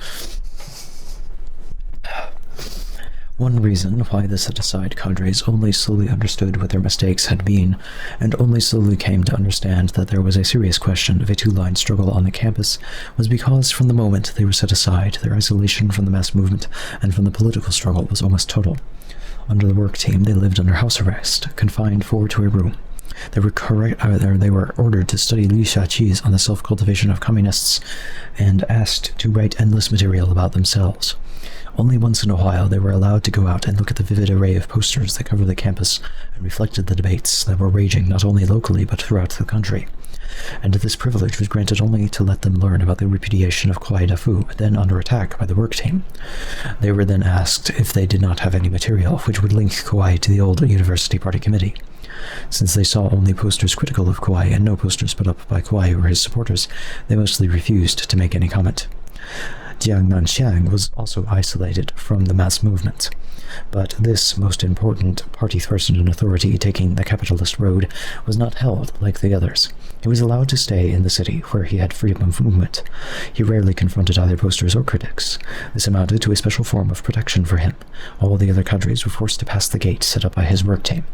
one reason why the set-aside cadres only slowly understood what their mistakes had been, and only slowly came to understand that there was a serious question of a two-line struggle on the campus, was because from the moment they were set aside, their isolation from the mass movement and from the political struggle was almost total. Under the work team, they lived under house arrest, confined to a room. They were ordered to study Liu Xiaqi's on the self-cultivation of communists, and asked to write endless material about themselves. Only once in a while they were allowed to go out and look at the vivid array of posters that covered the campus and reflected the debates that were raging not only locally but throughout the country. And this privilege was granted only to let them learn about the repudiation of Kwai Dafu, then under attack by the work team. They were then asked if they did not have any material which would link Kwai to the old University Party Committee. Since they saw only posters critical of Kwai and no posters put up by Kwai or his supporters, they mostly refused to make any comment. Jiang Nanxiang was also isolated from the mass movement, but this most important party person in authority taking the capitalist road was not held like the others. He was allowed to stay in the city where he had freedom of movement. He rarely confronted either posters or critics. This amounted to a special form of protection for him. All the other cadres were forced to pass the gate set up by his work team.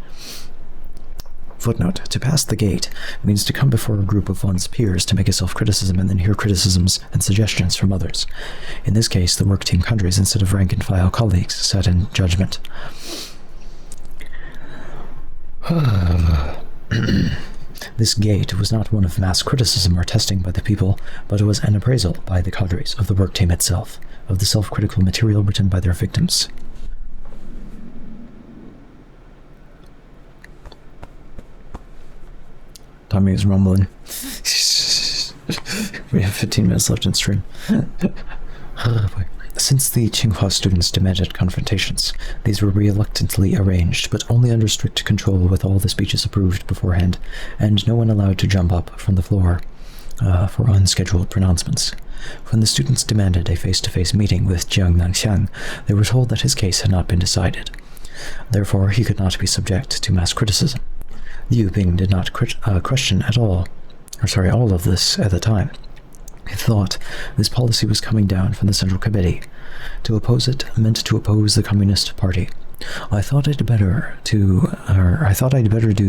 Footnote: to pass the gate means to come before a group of one's peers to make a self-criticism and then hear criticisms and suggestions from others. In this case, the work team cadres, instead of rank-and-file colleagues, sat in judgment. This gate was not one of mass criticism or testing by the people, but was an appraisal by the cadres of the work team itself, of the self-critical material written by their victims. Tommy is rumbling. We have 15 minutes left in stream. Since the Tsinghua students demanded confrontations, these were reluctantly arranged, but only under strict control with all the speeches approved beforehand, and no one allowed to jump up from the floor for unscheduled pronouncements. When the students demanded a face-to-face meeting with Jiang Nanxiang, they were told that his case had not been decided. Therefore, he could not be subject to mass criticism. Liu Bing did not question all of this at the time. He thought this policy was coming down from the Central Committee. To oppose it meant to oppose the Communist Party. I thought I'd better do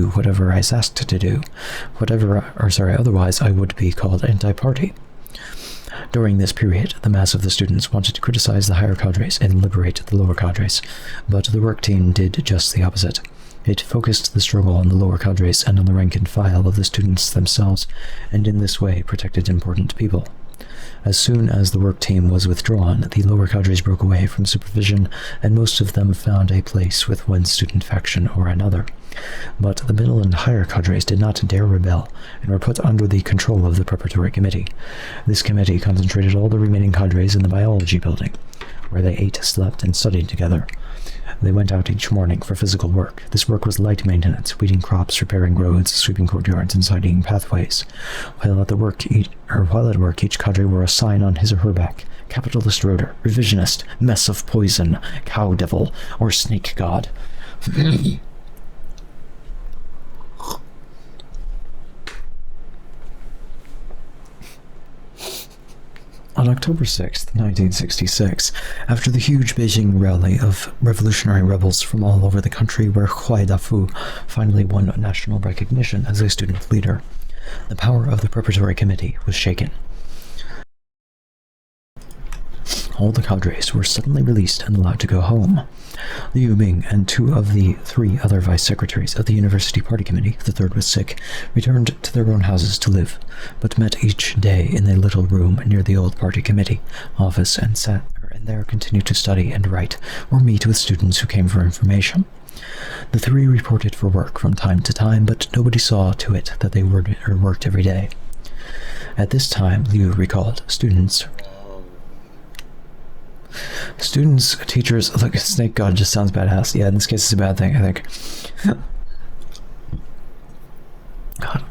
whatever I was asked to do. Otherwise I would be called anti-party. During this period, the mass of the students wanted to criticize the higher cadres and liberate the lower cadres, but the work team did just the opposite. It focused the struggle on the lower cadres and on the rank and file of the students themselves, and in this way protected important people. As soon as the work team was withdrawn, the lower cadres broke away from supervision, and most of them found a place with one student faction or another. But the middle and higher cadres did not dare rebel, and were put under the control of the preparatory committee. This committee concentrated all the remaining cadres in the biology building, where they ate, slept, and studied together. They went out each morning for physical work. This work was light maintenance, weeding crops, repairing roads, sweeping courtyards, and tidying pathways. While at work, each cadre wore a sign on his or her back: capitalist roader, revisionist, mess of poison, cow devil, or snake god. On October 6, 1966, after the huge Beijing rally of revolutionary rebels from all over the country where Huai Dafu finally won national recognition as a student leader, the power of the preparatory committee was shaken. All the cadres were suddenly released and allowed to go home. Liu Bing and two of the three other vice-secretaries of the University Party Committee, the third was sick, returned to their own houses to live, but met each day in a little room near the old party committee office and there continued to study and write or meet with students who came for information. The three reported for work from time to time, but nobody saw to it that they worked every day. At this time, Liu recalled, students, teachers, look, snake god just sounds badass. Yeah, in this case it's a bad thing, I think. God.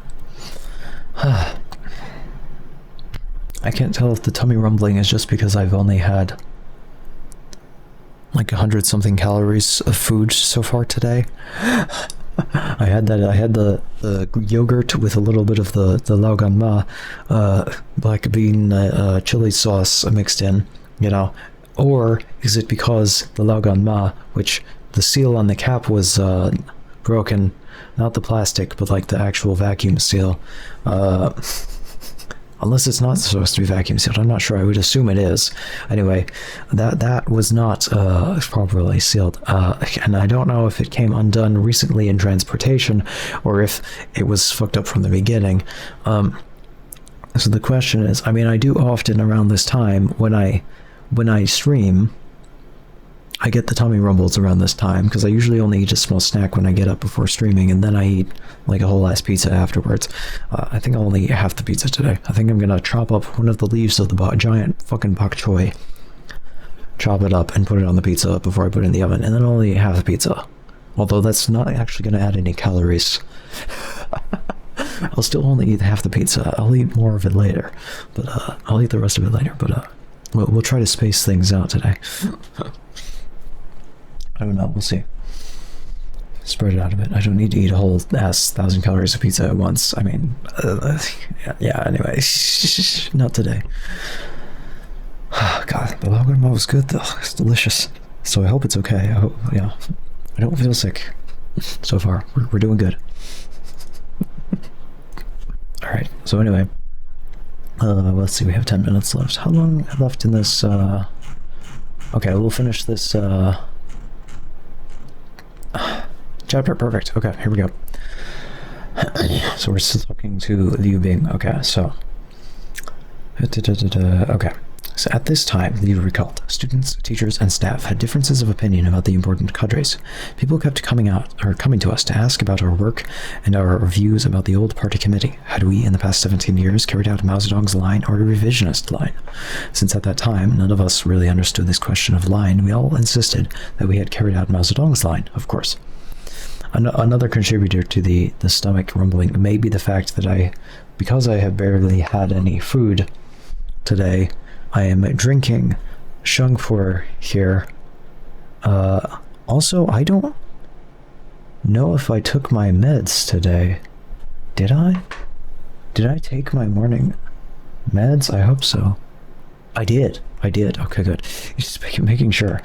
I can't tell if the tummy rumbling is just because I've only had like 100-something calories of food so far today, I had that. I had the yogurt with a little bit of the Laogan Ma, black bean chili sauce mixed in. You know, or is it because the Laogan Ma, which the seal on the cap was broken, not the plastic, but like the actual vacuum seal. Unless it's not supposed to be vacuum sealed, I'm not sure. I would assume it is. Anyway, that was not properly sealed, and I don't know if it came undone recently in transportation or if it was fucked up from the beginning. So the question is, I mean, I do often around this time when I stream, I get the tummy rumbles around this time because I usually only eat a small snack when I get up before streaming, and then I eat like a whole ass pizza afterwards. I think I'll only eat half the pizza today. I think I'm gonna chop up one of the leaves of the giant fucking bok choy, chop it up and put it on the pizza before I put it in the oven, and then I'll only eat half the pizza. Although that's not actually gonna add any calories. I'll still only eat half the pizza. I'll eat more of it later, but I'll eat the rest of it later. But we'll try to space things out today. I don't know. We'll see. Spread it out a bit. I don't need to eat a whole ass 1,000 calories of pizza at once. I mean, yeah. Anyway, not today. God, the Laogan was good though. It's delicious. So I hope it's okay. I hope, yeah. I don't feel sick so far. We're doing good. All right. So anyway, let's see. We have 10 minutes left. How long left in this? Okay, we'll finish this. Chapter. Perfect. Okay, here we go. So we're still talking to Liu Bing. Okay, so okay. So at this time, Liu recalled, students, teachers, and staff had differences of opinion about the important cadres. People kept coming to us to ask about our work and our views about the old party committee. Had we, in the past 17 years, carried out Mao Zedong's line or a revisionist line? Since at that time, none of us really understood this question of line, we all insisted that we had carried out Mao Zedong's line, of course. Another contributor to the stomach rumbling may be the fact that because I have barely had any food today, I am drinking Shengpur here. Also, I don't know if I took my meds today. Did I? Did I take my morning meds? I hope so. I did. Okay, good. Just making sure.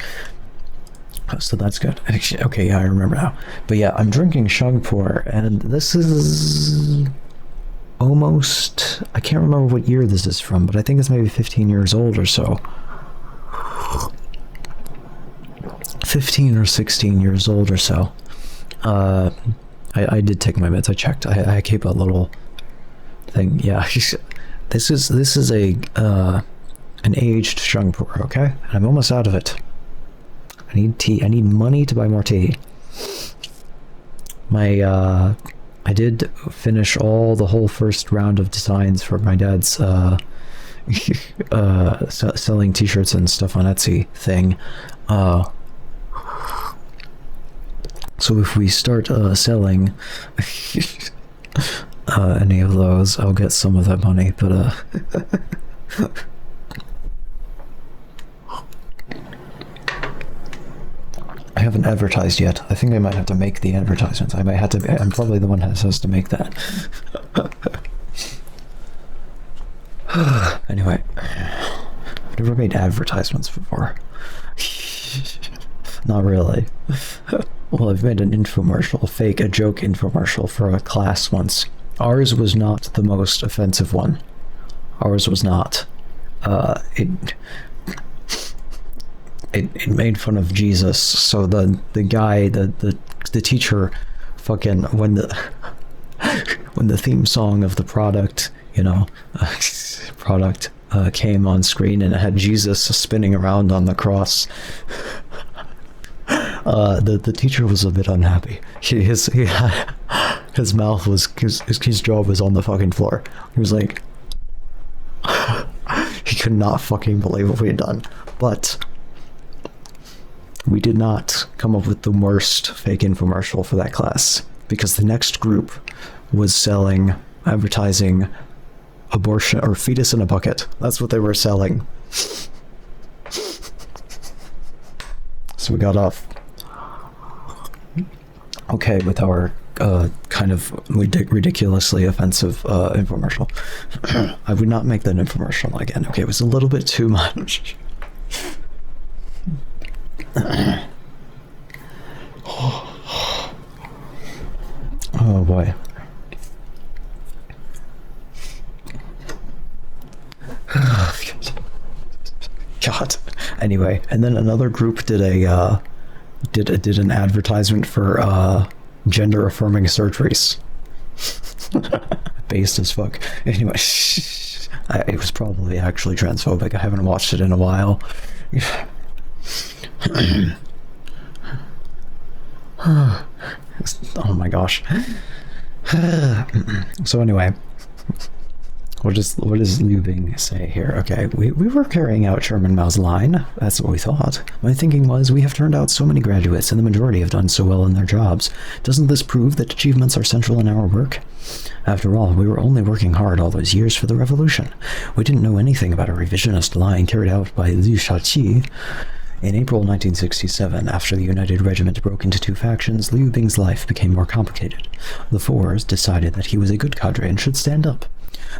So that's good. Okay, yeah, I remember now. But yeah, I'm drinking Shengpur, and this is almost, I can't remember what year this is from, but I think it's maybe 15 years old or so. 15 or 16 years old or so. I did take my meds. I checked. I keep a little thing. Yeah, this is a an aged Shengpur. Okay, and I'm almost out of it. I need tea. I need money to buy more tea. I did finish the whole first round of designs for my dad's selling t-shirts and stuff on Etsy thing. So if we start selling any of those, I'll get some of that money, but I haven't advertised yet. I think I might have to make the advertisements. I might have to. I'm probably the one that has to make that. Anyway, I've never made advertisements before. Not really. Well, I've made an infomercial, a joke infomercial for a class once. Ours was not the most offensive one. Ours was not. It made fun of Jesus, so the guy, the teacher, fucking when the theme song of the product, came on screen and it had Jesus spinning around on the cross, the teacher was a bit unhappy. His mouth was, his jaw was on the fucking floor. He was like, he could not fucking believe what we had done, but we did not come up with the worst fake infomercial for that class, because the next group was advertising abortion or fetus in a bucket. That's what they were selling. So we got off okay with our kind of ridiculously offensive infomercial. I would not make that infomercial again. Okay, it was a little bit too much. Oh boy. God. Anyway, and then another group did a did an advertisement for gender affirming surgeries. Based as fuck. Anyway, it was probably actually transphobic. I haven't watched it in a while. Oh my gosh. So anyway, what does Liu Bing say here? Okay, we were carrying out Chairman Mao's line. That's what we thought. My thinking was, we have turned out so many graduates, and the majority have done so well in their jobs. Doesn't this prove that achievements are central in our work? After all, we were only working hard all those years for the revolution. We didn't know anything about a revisionist line carried out by Liu Shaoqi. In April 1967, after the United Regiment broke into two factions, Liu Bing's life became more complicated. The Fours decided that he was a good cadre and should stand up.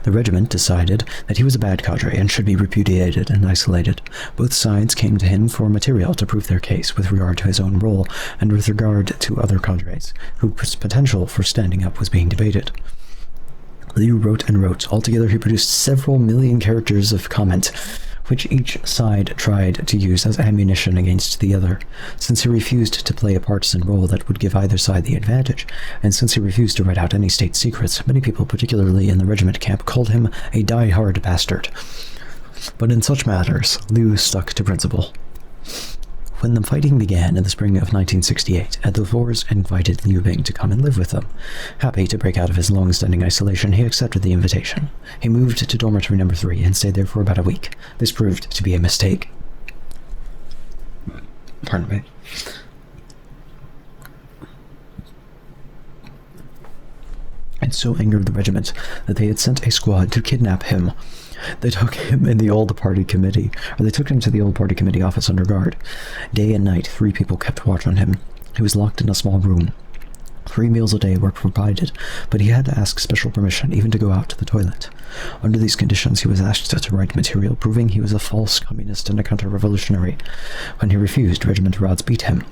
The regiment decided that he was a bad cadre and should be repudiated and isolated. Both sides came to him for material to prove their case with regard to his own role and with regard to other cadres, whose potential for standing up was being debated. Liu wrote and wrote. Altogether, he produced several million characters of comment, which each side tried to use as ammunition against the other. Since he refused to play a partisan role that would give either side the advantage, and since he refused to write out any state secrets, many people, particularly in the regiment camp, called him a die-hard bastard. But in such matters, Liu stuck to principle. When the fighting began in the spring of 1968, the Fours invited Liu Bing to come and live with them. Happy to break out of his long-standing isolation, he accepted the invitation. He moved to dormitory number 3 and stayed there for about a week. This proved to be a mistake. Pardon me. It so angered the regiment that they had sent a squad to kidnap him. They took him in the old party committee, or they took him to the old party committee office under guard. Day and night, 3 people kept watch on him. He was locked in a small room. 3 meals a day were provided, but he had to ask special permission even to go out to the toilet. Under these conditions, he was asked to write material proving he was a false communist and a counter-revolutionary. When he refused, regiment rods beat him.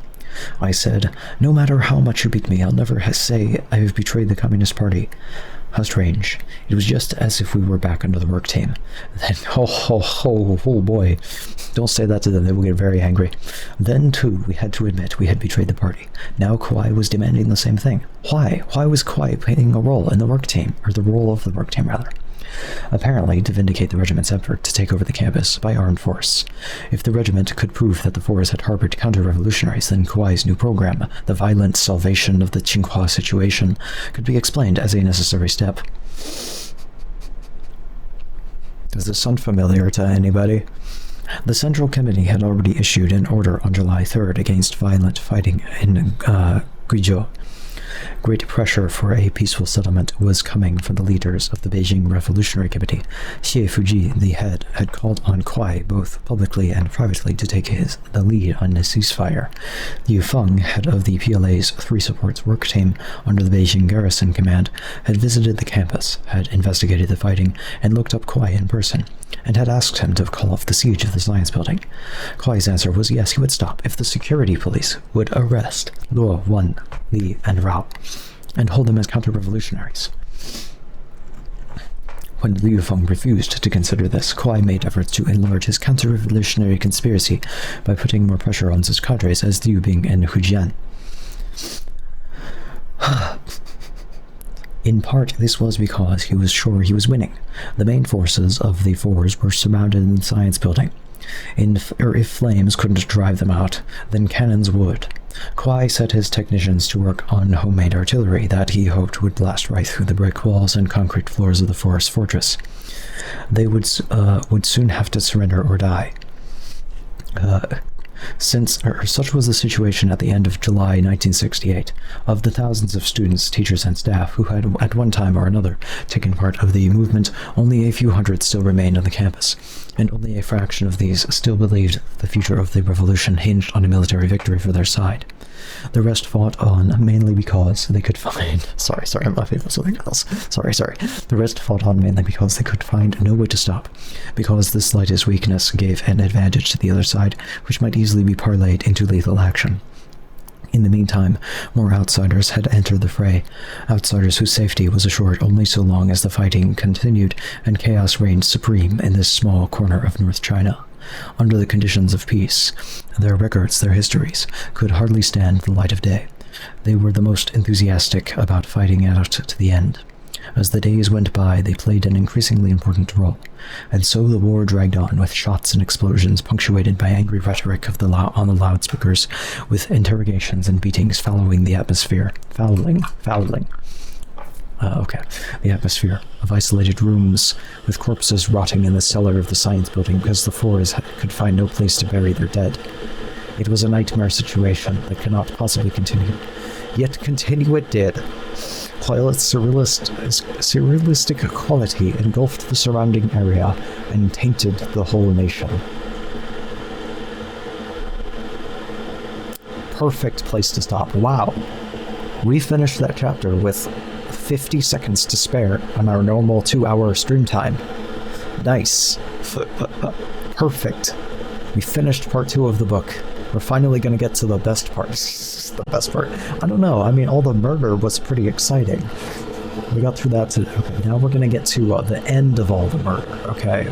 I said, "No matter how much you beat me, I'll never say I have betrayed the Communist Party." How strange. It was just as if we were back under the work team. Then, oh boy. Don't say that to them, they will get very angry. Then, too, we had to admit we had betrayed the party. Now Kwai was demanding the same thing. Why? Why was Kwai playing a role in the work team? Or the role of the work team, rather. Apparently to vindicate the regiment's effort to take over the campus by armed force. If the regiment could prove that the Fours had harbored counter-revolutionaries, then Kwai's new program, the violent salvation of the Tsinghua situation, could be explained as a necessary step. Does this sound familiar to anybody? The Central Committee had already issued an order on July 3rd against violent fighting in Guizhou. Great pressure for a peaceful settlement was coming from the leaders of the Beijing Revolutionary Committee. Xie Fuji, the head, had called on Kwai both publicly and privately to take the lead on the ceasefire. Liu Feng, head of the PLA's 3 Supports work team under the Beijing Garrison Command, had visited the campus, had investigated the fighting, and looked up Kwai in person, and had asked him to call off the siege of the science building. Kwai's answer was yes, he would stop if the security police would arrest Luo, Wen, Li, and Rao, and hold them as counter-revolutionaries. When Liu Feng refused to consider this, Kwai made efforts to enlarge his counter-revolutionary conspiracy by putting more pressure on his cadres as Liu Bing and Hu Jian. In part, this was because he was sure he was winning. The main forces of the Fours were surrounded in the science building. If flames couldn't drive them out, then cannons would. Kwai set his technicians to work on homemade artillery that he hoped would blast right through the brick walls and concrete floors of the fortress. They would soon have to surrender or die. Such was the situation at the end of July 1968. Of the thousands of students, teachers, and staff who had at one time or another taken part of the movement, only a few hundred still remained on the campus, and only a fraction of these still believed the future of the revolution hinged on a military victory for their side. The rest fought on mainly because they could find... Sorry, I'm laughing about something else. Sorry. The rest fought on mainly because they could find no way to stop, because the slightest weakness gave an advantage to the other side, which might easily be parlayed into lethal action. In the meantime, more outsiders had entered the fray, outsiders whose safety was assured only so long as the fighting continued and chaos reigned supreme in this small corner of North China. Under the conditions of peace, their records, their histories, could hardly stand the light of day. They were the most enthusiastic about fighting out to the end. As the days went by, they played an increasingly important role, and so the war dragged on with shots and explosions punctuated by angry rhetoric on the loudspeakers, with interrogations and beatings fouling the atmosphere. The atmosphere of isolated rooms, with corpses rotting in the cellar of the science building because the floors could find no place to bury their dead. It was a nightmare situation that could not possibly continue. Yet continue it did, while its surrealistic quality engulfed the surrounding area and tainted the whole nation. Perfect place to stop. Wow. We finished that chapter with 50 seconds to spare on our normal 2-hour stream time. Nice. Perfect. We finished part 2 of the book. We're finally going to get to the best part. The best part. I don't know. I mean, all the murder was pretty exciting. We got through that today. Okay, now we're going to get to the end of all the murder. Okay.